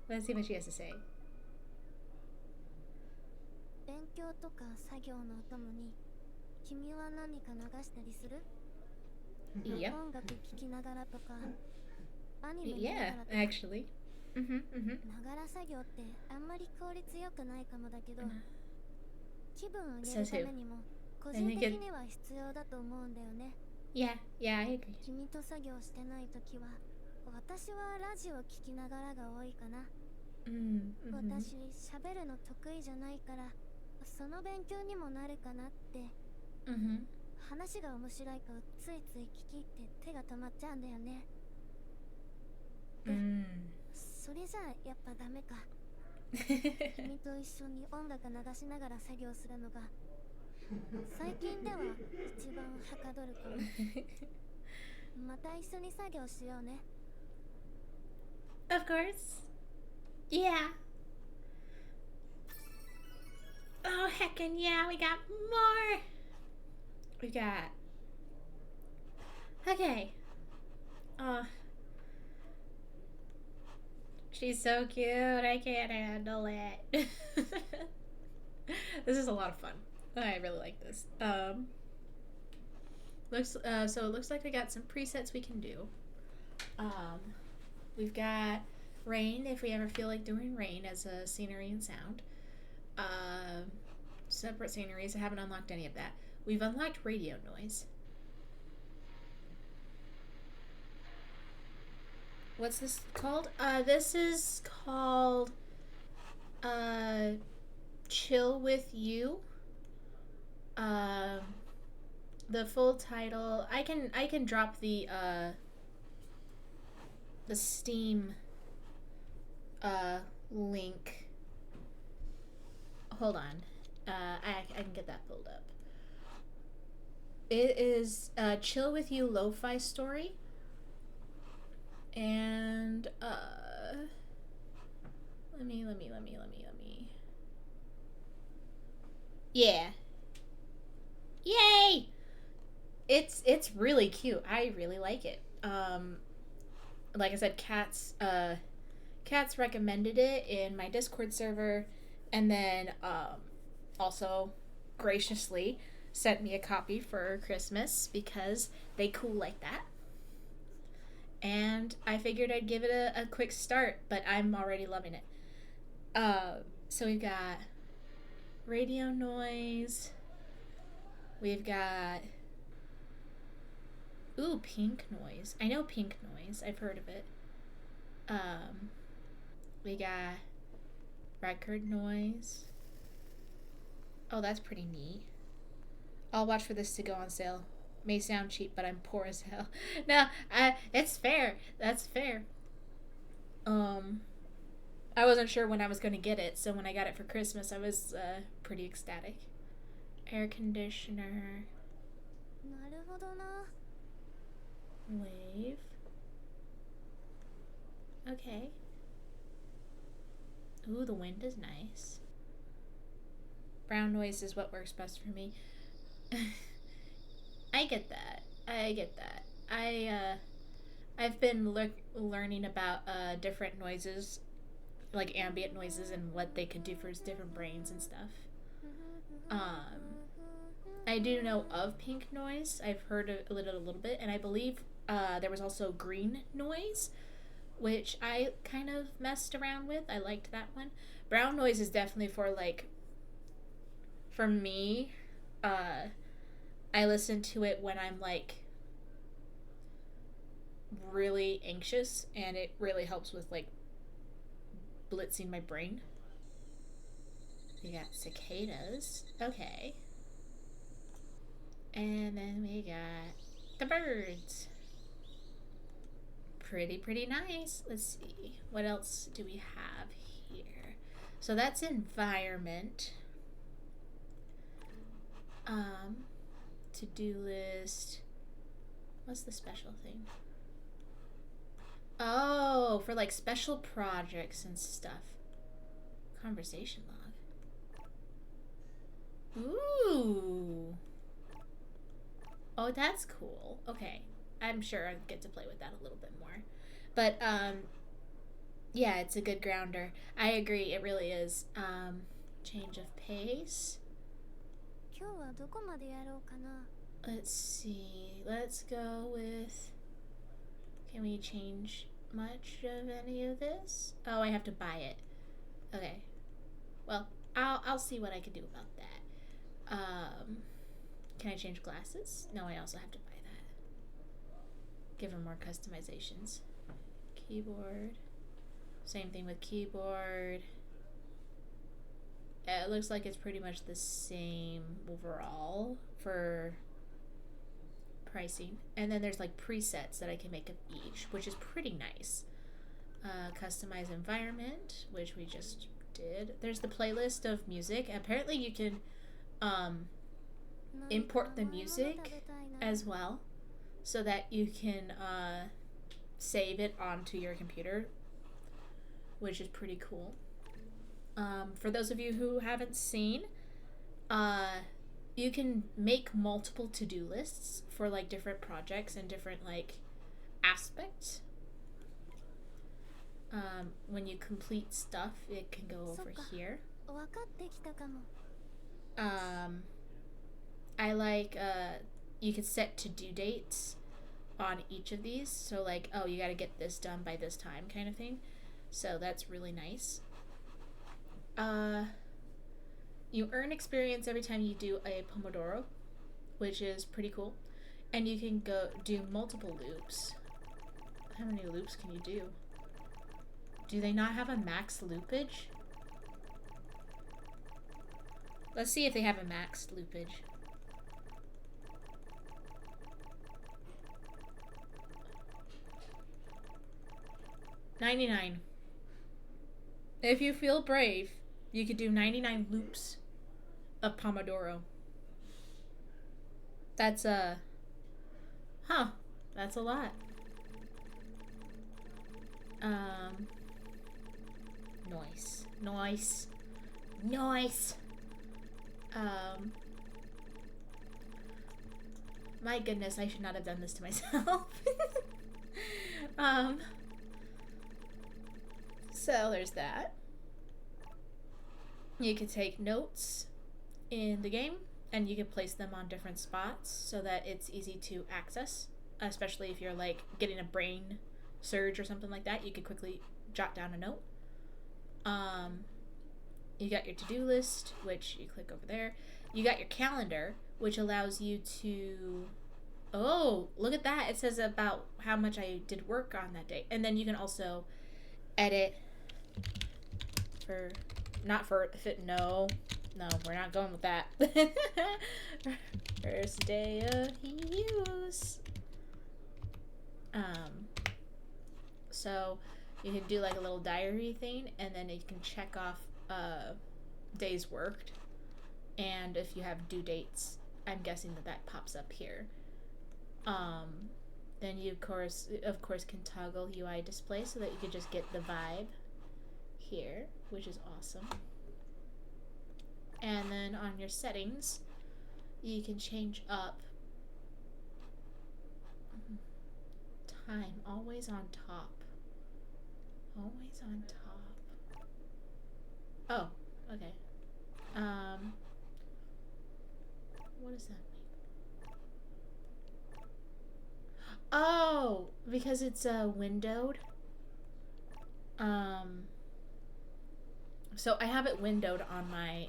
Let's see what she has to say. 勉強とか作業のお供に君は何か流したりする？ Yep. 音楽聴きながらとかアニメ見なが Yeah, らとか。 actually. Mhm. ながら作業ってあんまり効率良くないかもだけど、気分を上げるためにも個人的には必要だと思うんだよね。 Yeah, I agree. 君と作業してない時は私はラジオ聴きながらが多いかな。 私喋るの得意じゃないからその勉強にもなるかなって。 話が面白いとついつい聞き入って手が止まっちゃうんだよね。それじゃあやっぱダメか。君と一緒に音楽流しながら作業するのが最近では一番はかどるかも。また一緒に作業しようね。 Of course. Yeah. Oh, heckin' yeah, we got more. We got. Okay. She's so cute. I can't handle it. This is a lot of fun. I really like this. So it looks like we got some presets we can do. We've got rain if we ever feel like doing rain as a scenery and sound. Separate sceneries. I haven't unlocked any of that. We've unlocked radio noise. What's this called? This is called Chill With You. The full title. I can drop the Steam link. Hold on. I can get that pulled up. It is Chill With You Lo-Fi Story. And let me. Yeah. Yay! It's really cute. I really like it. Like I said, Cats recommended it in my Discord server, and then also graciously sent me a copy for Christmas because they cool like that. And I figured I'd give it a quick start, but I'm already loving it. So we've got radio noise. We've got pink noise. I know pink noise. I've heard of it. Um, we got record noise. Oh, that's pretty neat. I'll watch for this to go on sale. May sound cheap, but I'm poor as hell. No, it's fair. That's fair. I wasn't sure when I was going to get it, so when I got it for Christmas, I was pretty ecstatic. Air conditioner. Wave. Okay. Ooh, the wind is nice. Brown noise is what works best for me. I get that. I've been learning about different noises, like ambient noises, and what they could do for different brains and stuff. I do know of pink noise. I've heard a little bit, and I believe there was also green noise, which I kind of messed around with. I liked that one. Brown noise is definitely for me. I listen to it when I'm like really anxious, and it really helps with like blitzing my brain. We got cicadas. Okay. And then we got the birds. Pretty nice. Let's see. What else do we have here? So that's environment. To-do list. What's the special thing? Oh, for like special projects and stuff. Conversation log. Ooh. Oh, that's cool. Okay. I'm sure I get to play with that a little bit more. But yeah, it's a good grounder. I agree, it really is. Change of pace. Let's see. Let's go with. Can we change much of any of this? Oh, I have to buy it. Okay. Well, I'll see what I can do about that. Can I change glasses? No, I also have to buy that. Give her more customizations. Keyboard. Same thing with keyboard. It looks like it's pretty much the same overall for pricing. And then there's like presets that I can make of each, which is pretty nice. Customize environment, which we just did. There's the playlist of music. Apparently you can import the music as well, so that you can save it onto your computer, which is pretty cool. For those of you who haven't seen, you can make multiple to-do lists for like different projects and different like aspects. When you complete stuff, it can go over here. I like you can set to-do dates on each of these, so like, oh, you got to get this done by this time kind of thing. So that's really nice. You earn experience every time you do a Pomodoro, which is pretty cool. And you can go do multiple loops. How many loops can you do? Do they not have a max loopage? Let's see if they have a max loopage. $99. If you feel brave, you could do 99 loops of Pomodoro. That's that's a lot. Um, Noise. Noise. Noise. My goodness, I should not have done this to myself. So there's that. You can take notes in the game, and you can place them on different spots so that it's easy to access, especially if you're like getting a brain surge or something like that. You could quickly jot down a note. You got your to-do list, which you click over there. You got your calendar, which allows you to... Oh, look at that. It says about how much I did work on that day. And then you can also edit for... Not for... No, we're not going with that. First day of use. So you can do like a little diary thing, and then you can check off days worked, and if you have due dates, I'm guessing that pops up here. Then you of course can toggle UI display so that you can just get the vibe here, which is awesome. And then on your settings, you can change up time, always on top. Always on top. Oh, okay. What does that mean? Oh, because it's windowed. So I have it windowed on my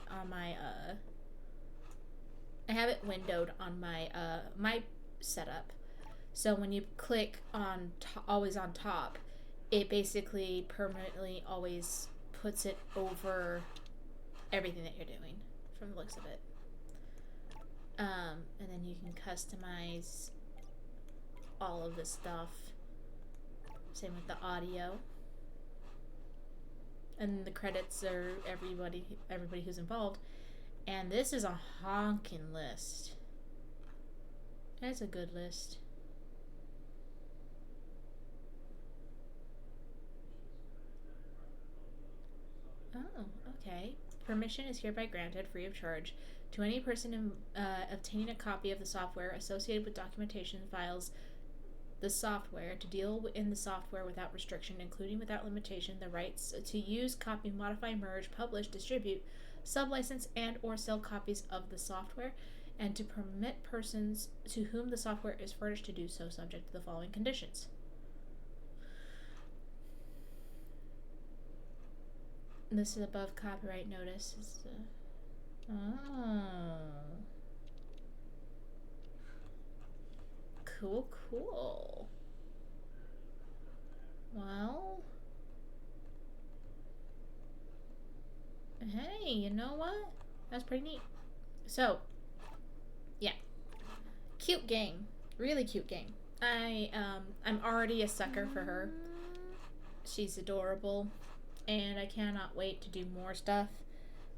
I have it windowed on my setup. So when you click on always on top, it basically permanently always puts it over everything that you're doing from the looks of it. And then you can customize all of this stuff. Same with the audio. And the credits are everybody who's involved. And this is a honking list. That's a good list. Oh, okay. Permission is hereby granted free of charge to any person obtaining a copy of the software associated with documentation files the software to deal in the software without restriction, including without limitation, the rights to use, copy, modify, merge, publish, distribute, sublicense, and or sell copies of the software, and to permit persons to whom the software is furnished to do so subject to the following conditions. This is above copyright notice. Cool. Well, hey, you know what? That's pretty neat. So, yeah, cute game, really cute game. I'm already a sucker for her. She's adorable, and I cannot wait to do more stuff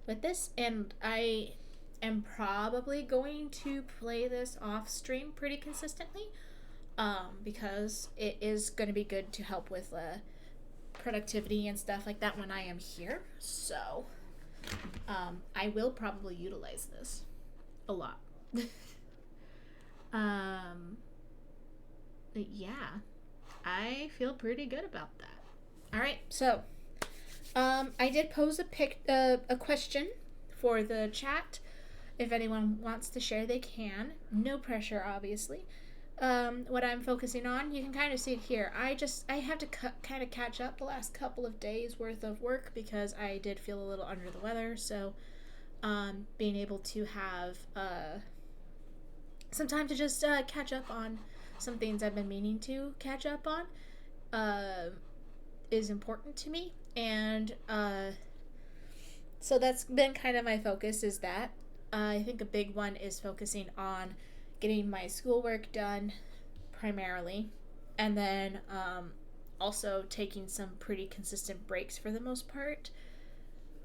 with this. And I am probably going to play this off stream pretty consistently, because it is going to be good to help with productivity and stuff like that when I am here. So I will probably utilize this a lot. But yeah, I feel pretty good about that. All right, so I did pose a question for the chat. If anyone wants to share, they can. No pressure, obviously. What I'm focusing on, you can kind of see it here. I have to kind of catch up the last couple of days worth of work because I did feel a little under the weather. So, being able to have some time to just catch up on some things I've been meaning to catch up on is important to me. And so that's been kind of my focus, is that. I think a big one is focusing on getting my schoolwork done primarily, and then also taking some pretty consistent breaks for the most part,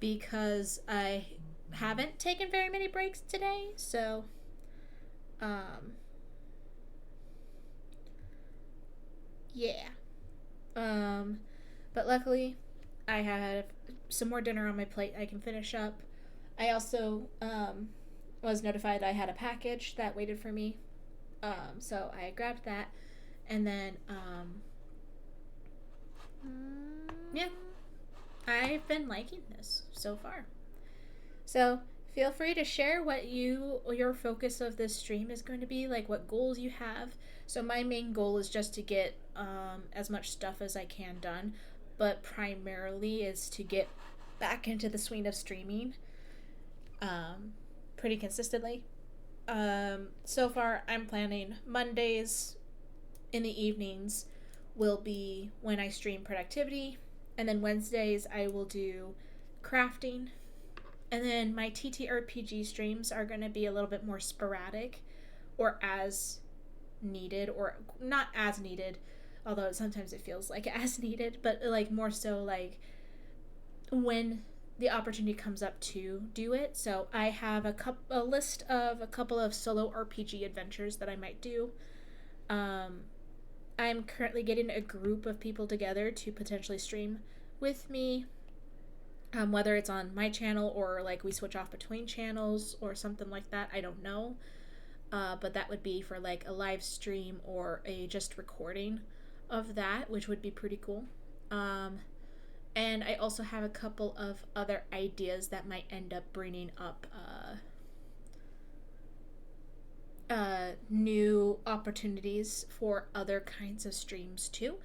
because I haven't taken very many breaks today. So yeah. But luckily, I have some more dinner on my plate I can finish up. I also was notified I had a package that waited for me. So I grabbed that. And then, yeah, I've been liking this so far. So feel free to share what your focus of this stream is going to be, like what goals you have. So my main goal is just to get as much stuff as I can done, but primarily is to get back into the swing of streaming pretty consistently. So far, I'm planning Mondays in the evenings will be when I stream productivity, and then Wednesdays I will do crafting, and then my TTRPG streams are going to be a little bit more sporadic or as needed, or not as needed, although sometimes it feels like as needed, but like more so like when the opportunity comes up to do it. So I have a list of a couple of solo RPG adventures that I might do. I'm currently getting a group of people together to potentially stream with me, whether it's on my channel or like we switch off between channels or something like that. I don't know, but that would be for like a live stream or a just recording of that, which would be pretty cool. And I also have a couple of other ideas that might end up bringing up new opportunities for other kinds of streams too.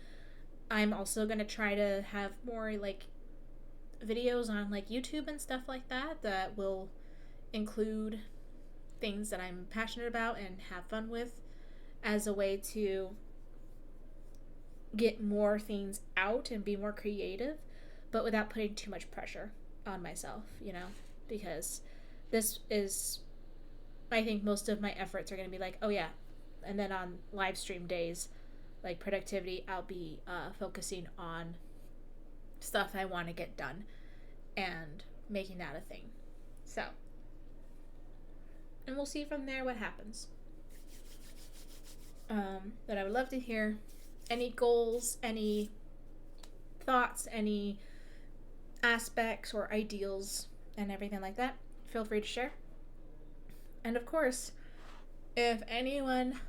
I'm also going to try to have more like videos on like YouTube and stuff like that will include things that I'm passionate about and have fun with, as a way to get more things out and be more creative, but without putting too much pressure on myself, because this is, I think most of my efforts are going to be like, oh yeah, and then on live stream days, like productivity, I'll be focusing on stuff I want to get done and making that a thing. So, and we'll see from there what happens. But I would love to hear any goals, any thoughts, any aspects or ideals and everything like that. Feel free to share. And of course, if anyone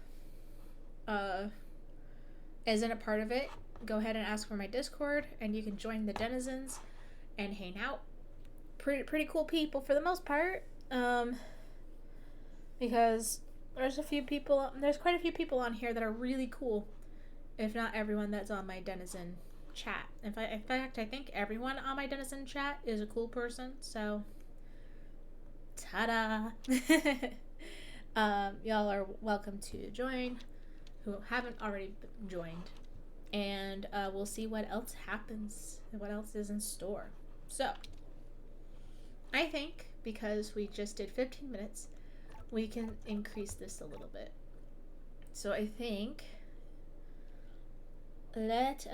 isn't a part of it, go ahead and ask for my Discord and you can join the denizens and hang out. Pretty cool people for the most part, because there's quite a few people on here that are really cool, if not everyone that's on my denizen chat. In fact, I think everyone on my denizen chat is a cool person, so ta-da. Y'all are welcome to join who haven't already joined, and we'll see what else happens and what else is in store. So I think because we just did 15 minutes, we can increase this a little bit. So I think let's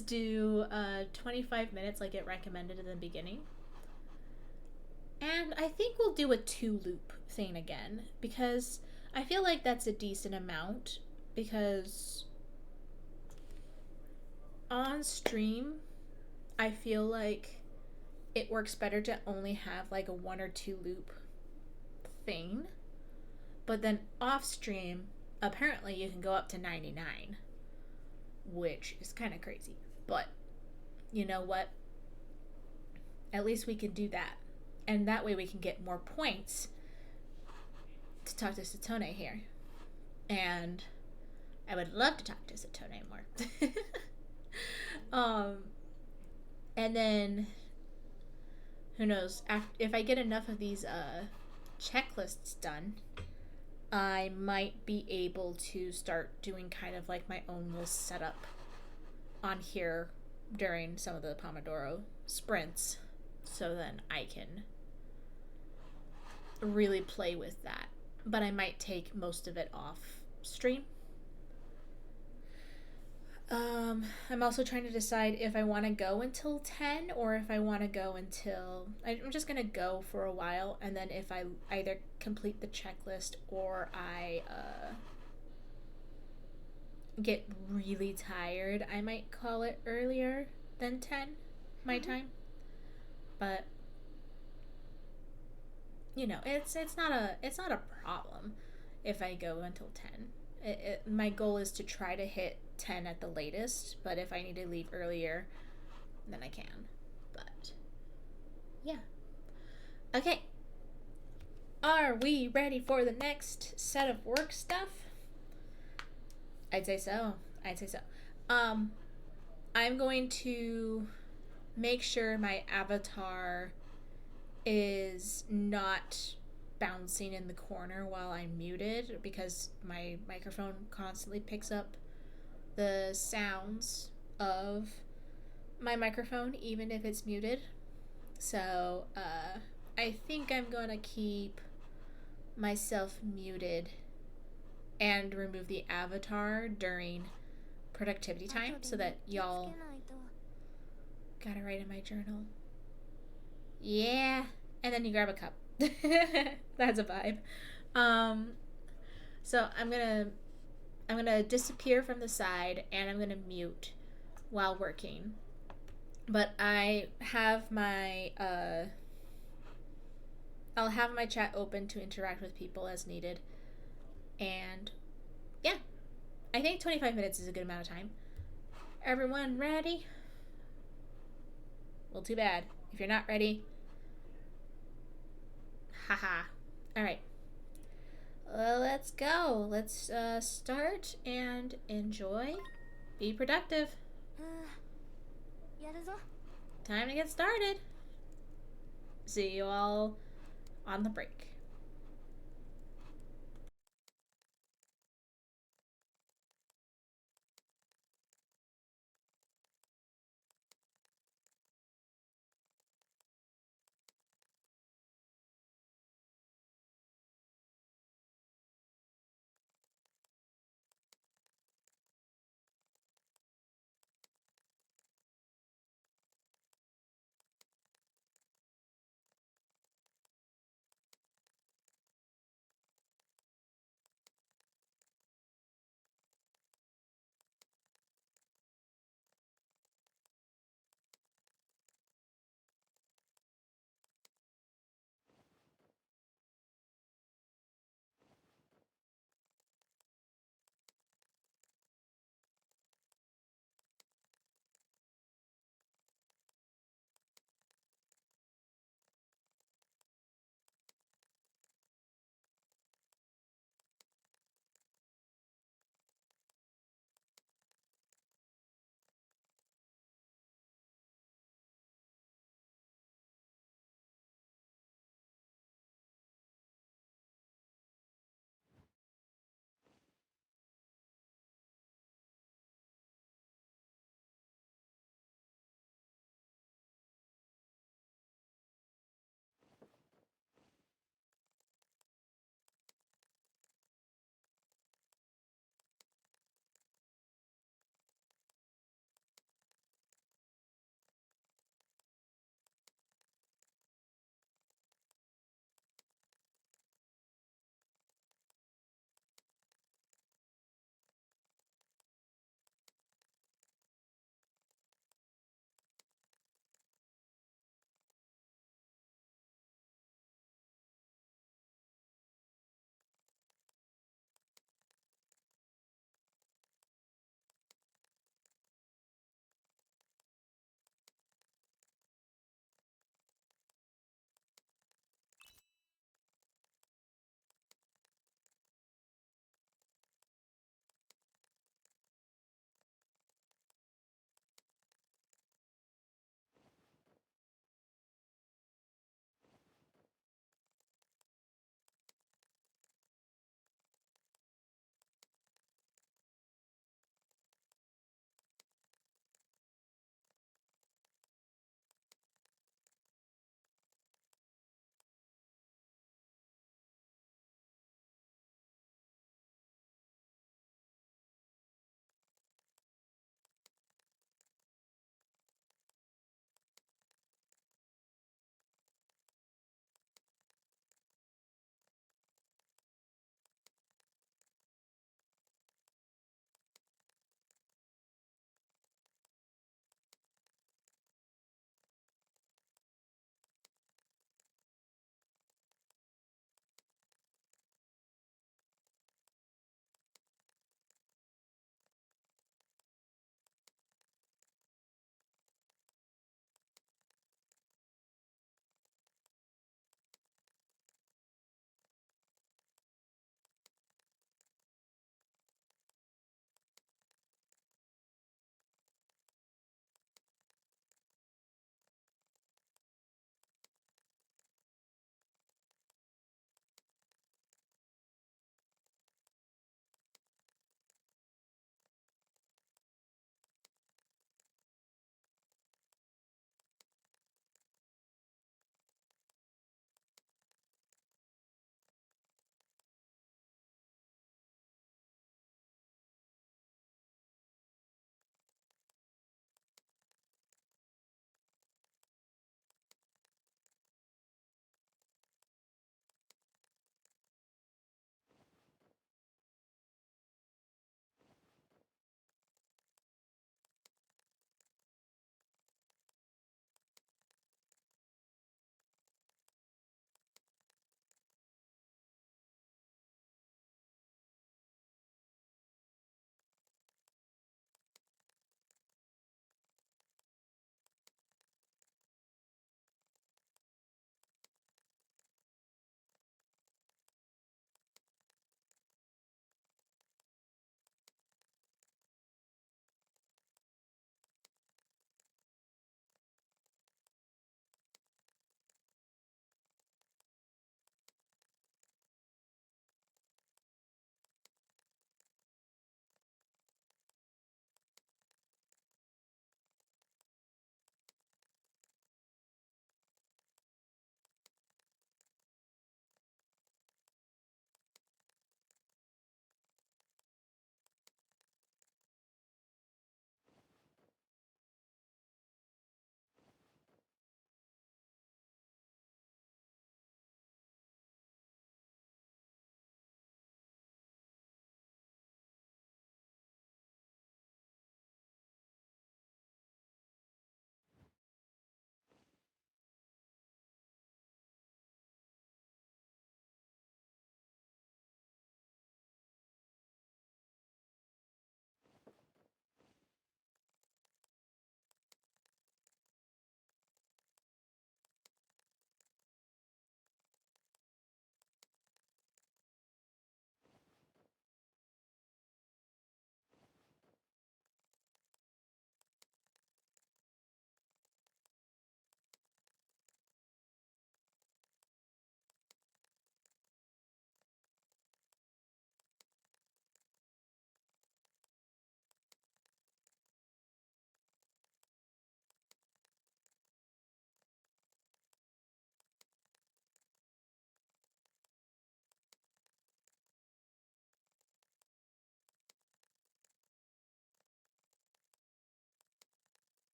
do 25 minutes like it recommended in the beginning. And I think we'll do a 2-loop thing again, because I feel like that's a decent amount, because on stream I feel like it works better to only have like a 1 or 2 loop thing. But then off stream, apparently you can go up to 99, which is kind of crazy. But you know what? At least we can do that. And that way we can get more points to talk to Satone here. And I would love to talk to Satone more. And then, who knows, if I get enough of these checklists done, I might be able to start doing kind of like my own little setup on here during some of the Pomodoro sprints, so then I can really play with that. But I might take most of it off stream. I'm also trying to decide if I want to go until 10 or if I want to go until... I'm just going to go for a while, and then if I either complete the checklist or I get really tired, I might call it earlier than 10 my time. But it's not a problem if I go until 10. My goal is to try to hit 10 at the latest, but if I need to leave earlier, then I can. But yeah. Okay. Are we ready for the next set of work stuff? I'd say so. Um, I'm going to make sure my avatar is not bouncing in the corner while I'm muted because my microphone constantly picks up the sounds of my microphone even if it's muted. So I think I'm going to keep myself muted and remove the avatar during productivity time so that y'all gotta write in my journal. Yeah. And then you grab a cup. That's a vibe. So I'm gonna disappear from the side and I'm gonna mute while working. But I have my I'll have my chat open to interact with people as needed. And yeah, I think 25 minutes is a good amount of time. Everyone ready? Well, too bad. If you're not ready, haha. All right. Let's go. Let's start and enjoy. Be productive. Time to get started. See you all on the break.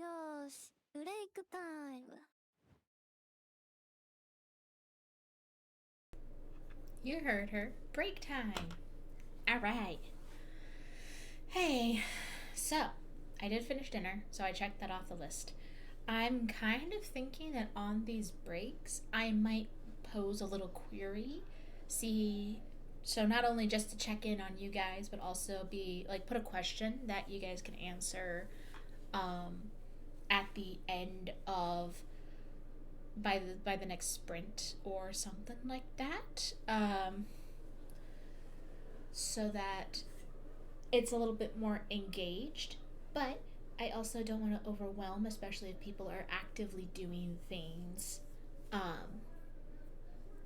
よーし、ブレイクタイム。You heard her. Break time. All right. Hey, so I did finish dinner, so I checked that off the list. I'm kind of thinking that on these breaks, I might pose a little query, see. So, not only just to check in on you guys, but also be like put a question that you guys can answer at the end of by the next sprint or something like that, so that it's a little bit more engaged. But I also don't want to overwhelm, especially if people are actively doing things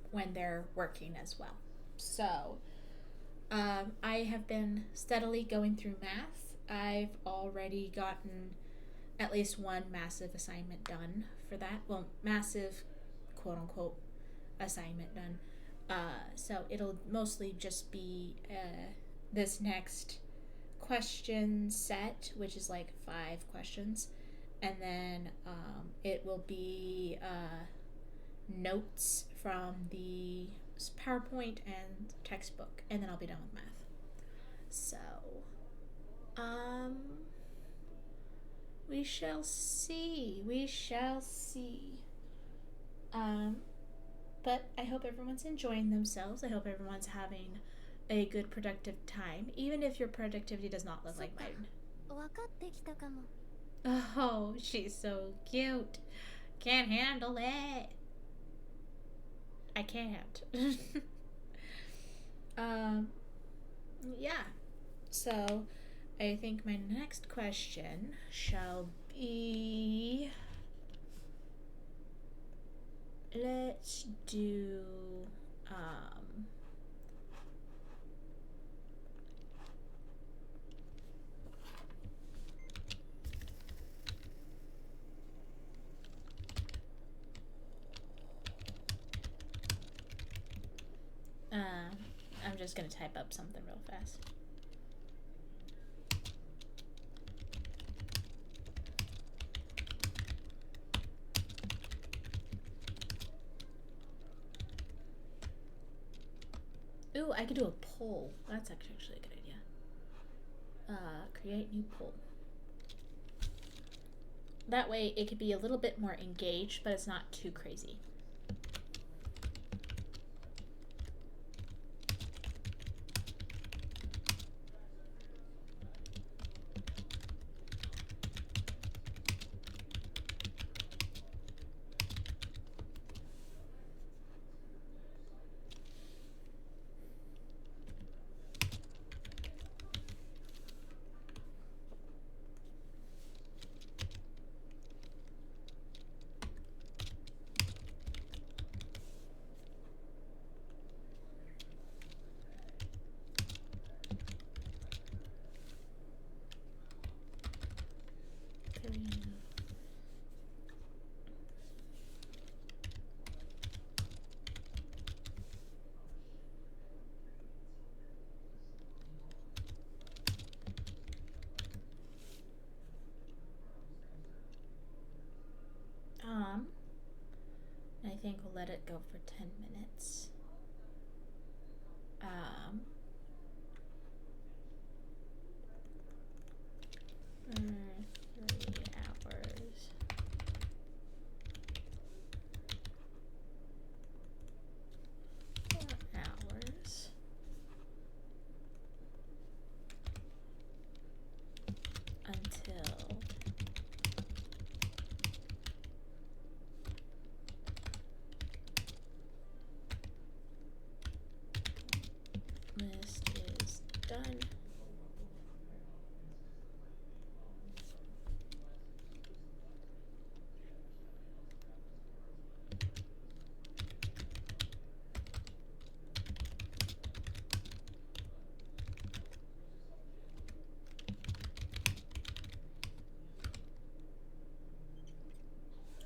when they're working as well. So I have been steadily going through math. I've already gotten at least one massive assignment done for that. Well, massive, quote unquote, assignment done. So it'll mostly just be this next question set, which is like 5 questions. And then it will be notes from the PowerPoint and textbook. And then I'll be done with math. So, we shall see. We shall see. But I hope everyone's enjoying themselves. I hope everyone's having a good productive time, even if your productivity does not look like mine. Oh, she's so cute. Can't handle it. I can't. Yeah. So, I think my next question shall be... Let's do... I'm just gonna type up something real fast. Ooh, I could do a poll. That's actually a good idea. Create new poll. That way it could be a little bit more engaged, but it's not too crazy. I think we'll let it go for 10 minutes. 3 hours. Hours. Until list is done.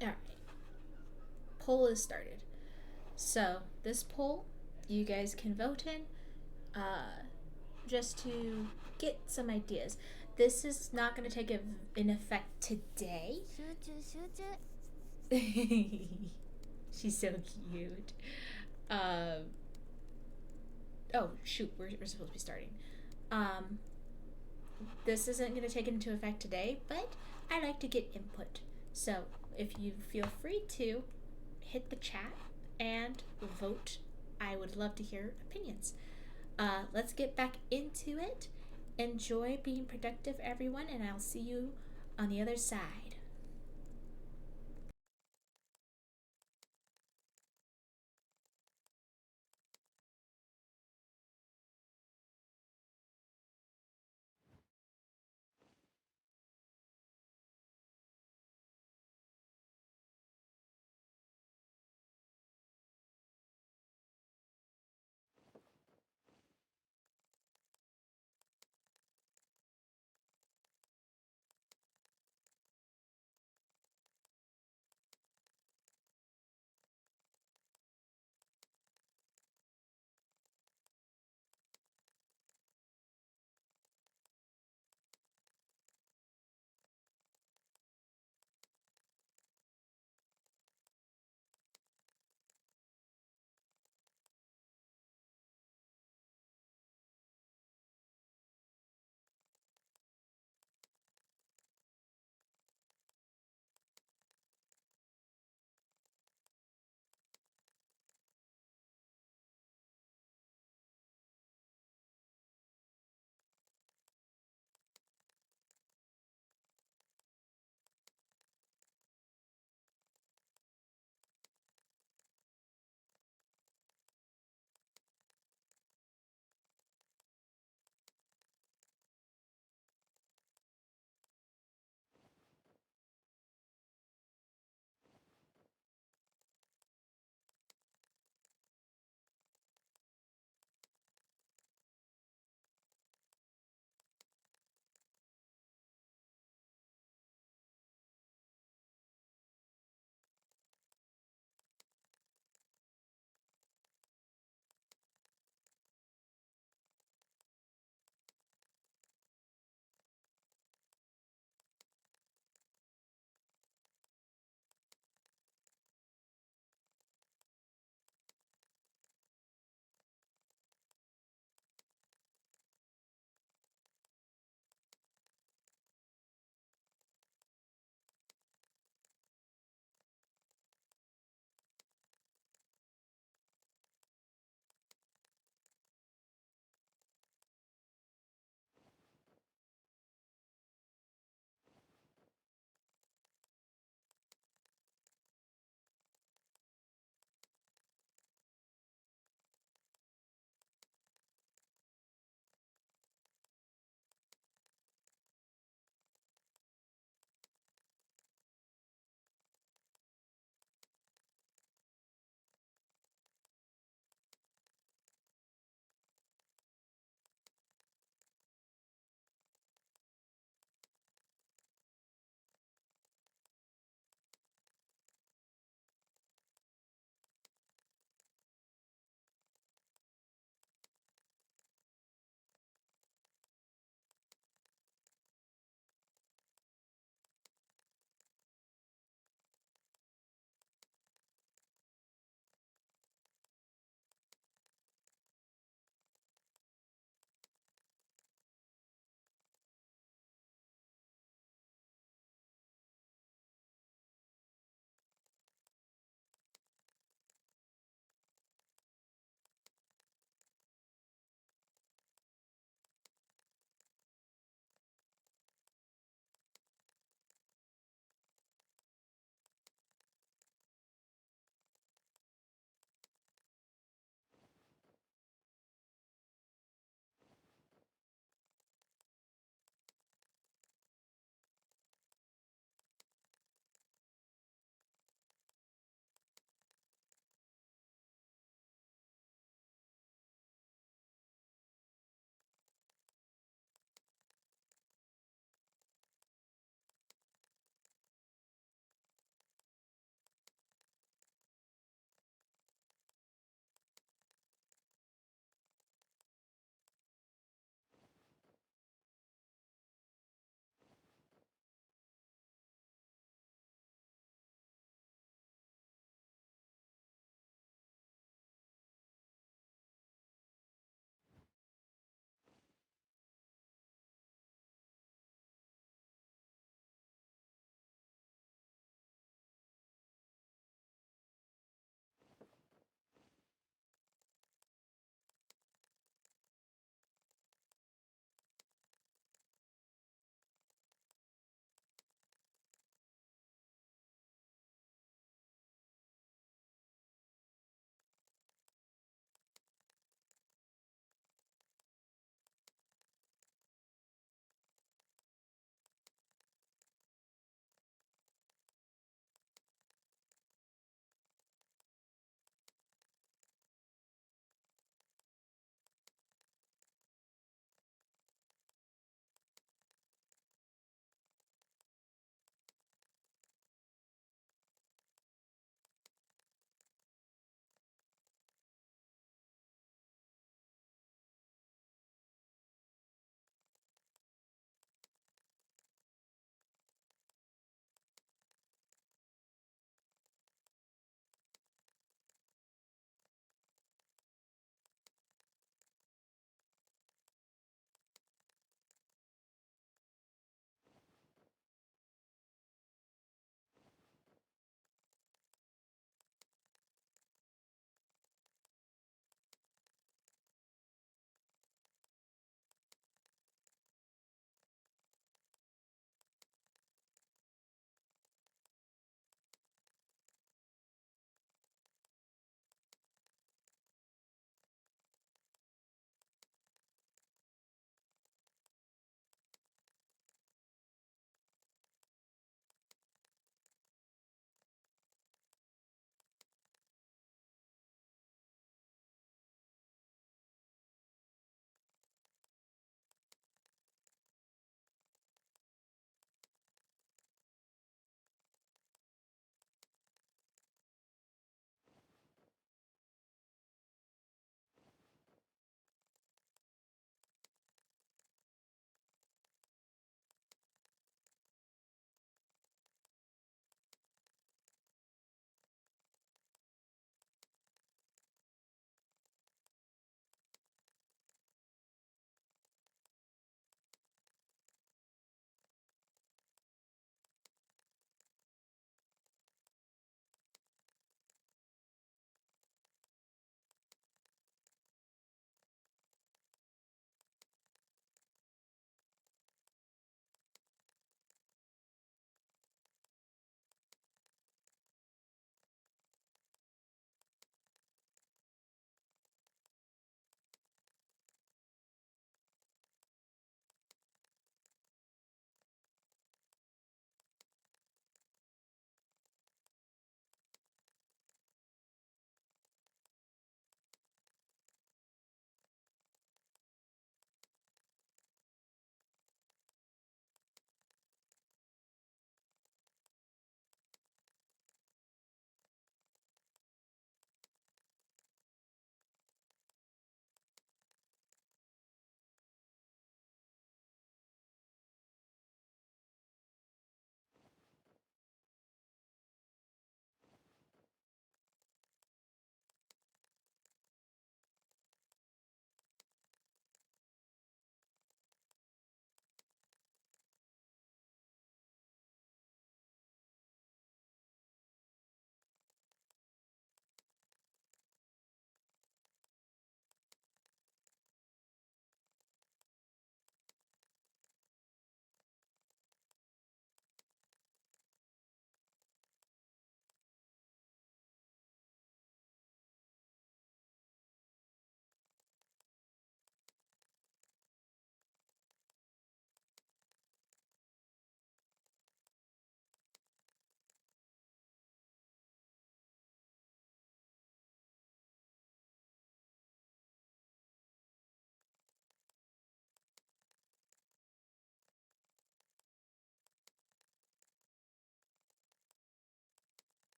Alright. Poll is started. So, this poll, you guys can vote in just to get some ideas. this is not going to take in effect today. 集中集中 She's so cute. Um, oh, shoot, we're supposed to be starting. This isn't going to take into effect today, but I like to get input. So if you feel free to hit the chat and vote, I would love to hear opinions. Let's get back into it. Enjoy being productive, everyone, and I'll see you on the other side.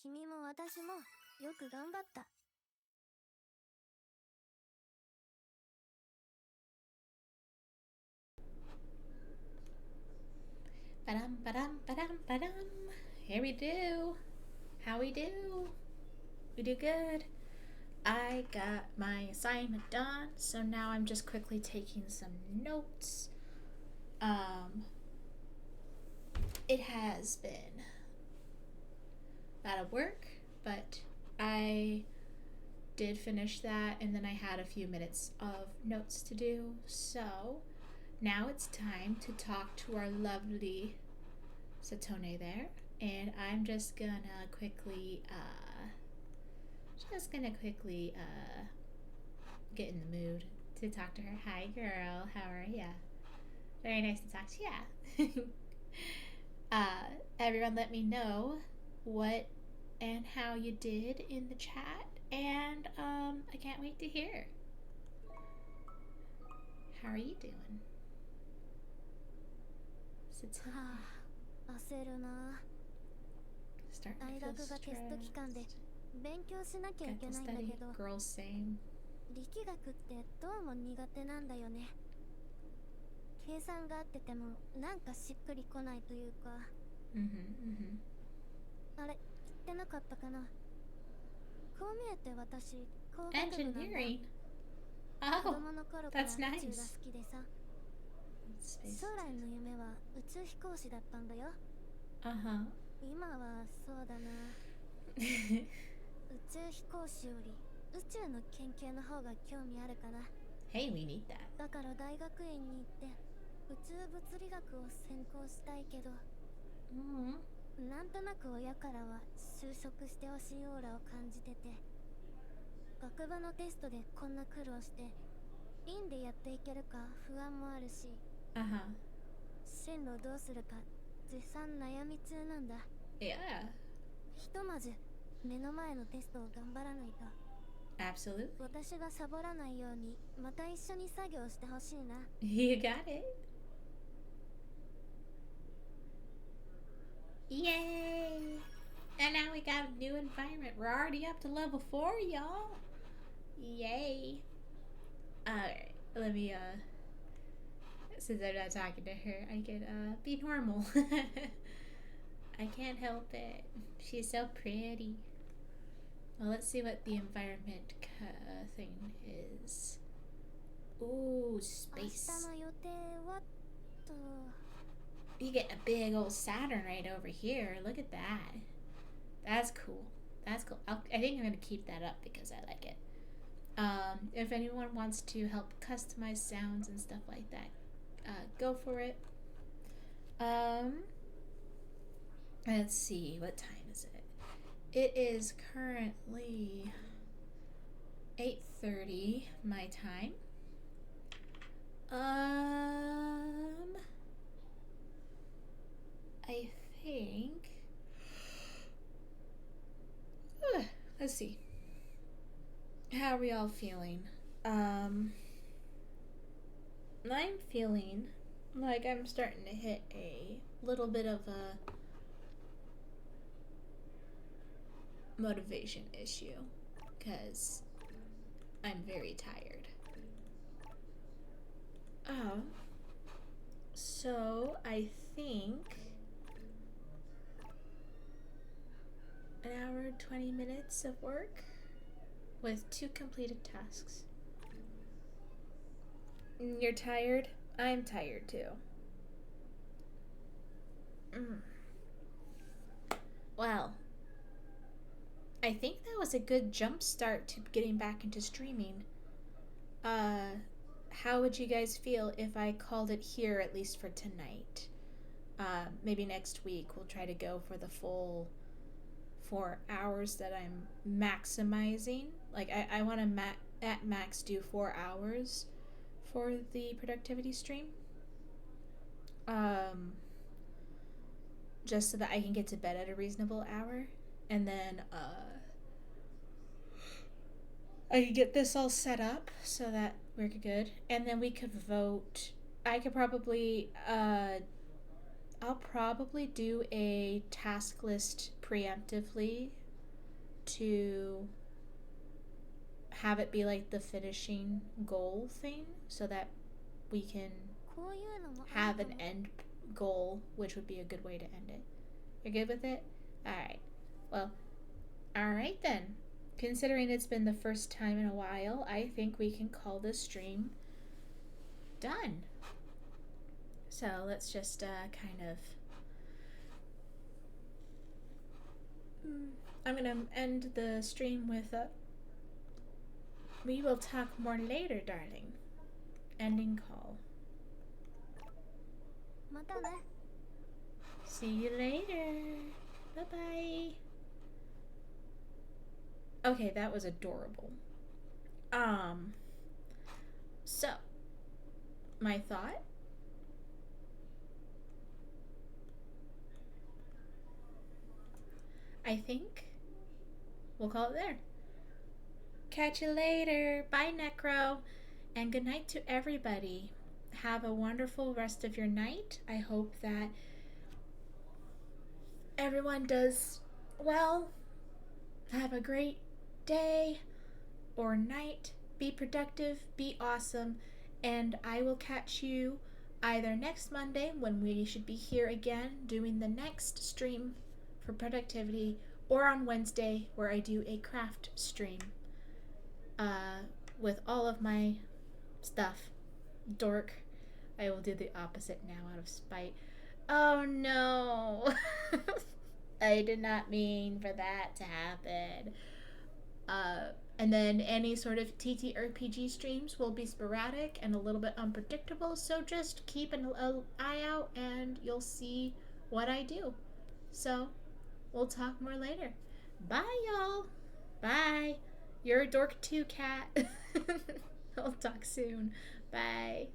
君も私もよく頑張った。Ba-dum, ba-dum, ba-dum, ba-dum. Here we do. How we do? We do good. I got my assignment done, so now I'm just quickly taking some notes. It has been a lot of work, but I did finish that, and then I had a few minutes of notes to do. So now it's time to talk to our lovely Satone there, and I'm just gonna quickly get in the mood to talk to her. Hi, girl. How are ya? Very nice to talk to ya. Everyone, let me know what and how you did in the chat, and I can't wait to hear. How are you doing? はあ、焦るな。大学がテスト期間で勉強しなきゃいけないんだけど、力学ってどうも苦手なんだよね。計算があっててもなんかしっくりこないというか。あれ、言ってなかったかな。こう見えて私、工学部なんだ。子供の頃から宇宙が好きでさ。将来の夢は宇宙飛行士だったんだよ。今はそうだな。宇宙飛行士より宇宙の研究の方が興味あるかな。Hey, we need that. だから大学院に行って宇宙物理学を専攻したいけど、なんとなく親からは就職してほしいオーラを感じてて、学部のテストでこんな苦労して院でやっていけるか不安もあるし、進路どうするか絶賛悩み中なんだ。ひとまず目の前のテストを頑張らないと。Absolutely. 私がサボらないようにまた一緒に作業してほしいな。You got it. Yay! And now we got a new environment. We're already up to level 4, y'all. Yay. Alright, let me, since I'm not talking to her, I can, be normal. I can't help it. She's so pretty. Well, let's see what the environment thing is. Ooh, space. You get a big old Saturn right over here. Look at that. That's cool. That's cool. I think I'm going to keep that up because I like it. If anyone wants to help customize sounds and stuff like that, go for it. Let's see. What time is it? It is currently 8:30 my time. I think. Let's see. How are we all feeling? I'm feeling like I'm starting to hit a little bit of a motivation issue because I'm very tired. So I think an hour and 20 minutes of work with 2 completed tasks. You're tired? I'm tired too. Well, I think that was a good jump start to getting back into streaming. How would you guys feel if I called it here at least for tonight? Maybe next week we'll try to go for the full 4 hours that I'm maximizing. Like I want to at max do 4 hours for the productivity stream. Just so that I can get to bed at a reasonable hour. And then I could get this all set up so that we're good. And then we could vote. I could probably I'll probably do a task list preemptively to have it be like the finishing goal thing so that we can have an end goal, which would be a good way to end it. You're good with it? Alright. Well, alright then. Considering it's been the first time in a while, I think we can call this stream done. So let's just kind of... I'm going to end the stream with a... We will talk more later, darling. Ending call. See you later. Bye-bye. Okay, that was adorable. So, my thought. I think we'll call it there. Catch you later. Bye, Necro. And good night to everybody. Have a wonderful rest of your night. I hope that everyone does well. Have a great day or night. Be productive. Be awesome. And I will catch you either next Monday when we should be here again doing the next stream for productivity, or on Wednesday where I do a craft stream with all of my stuff. Dork. I will do the opposite now out of spite. Oh no. I did not mean for that to happen. And then any sort of TTRPG streams will be sporadic and a little bit unpredictable, so just keep an eye out and you'll see what I do. So, we'll talk more later. Bye, y'all. Bye. You're a dork too, cat. I'll talk soon. Bye.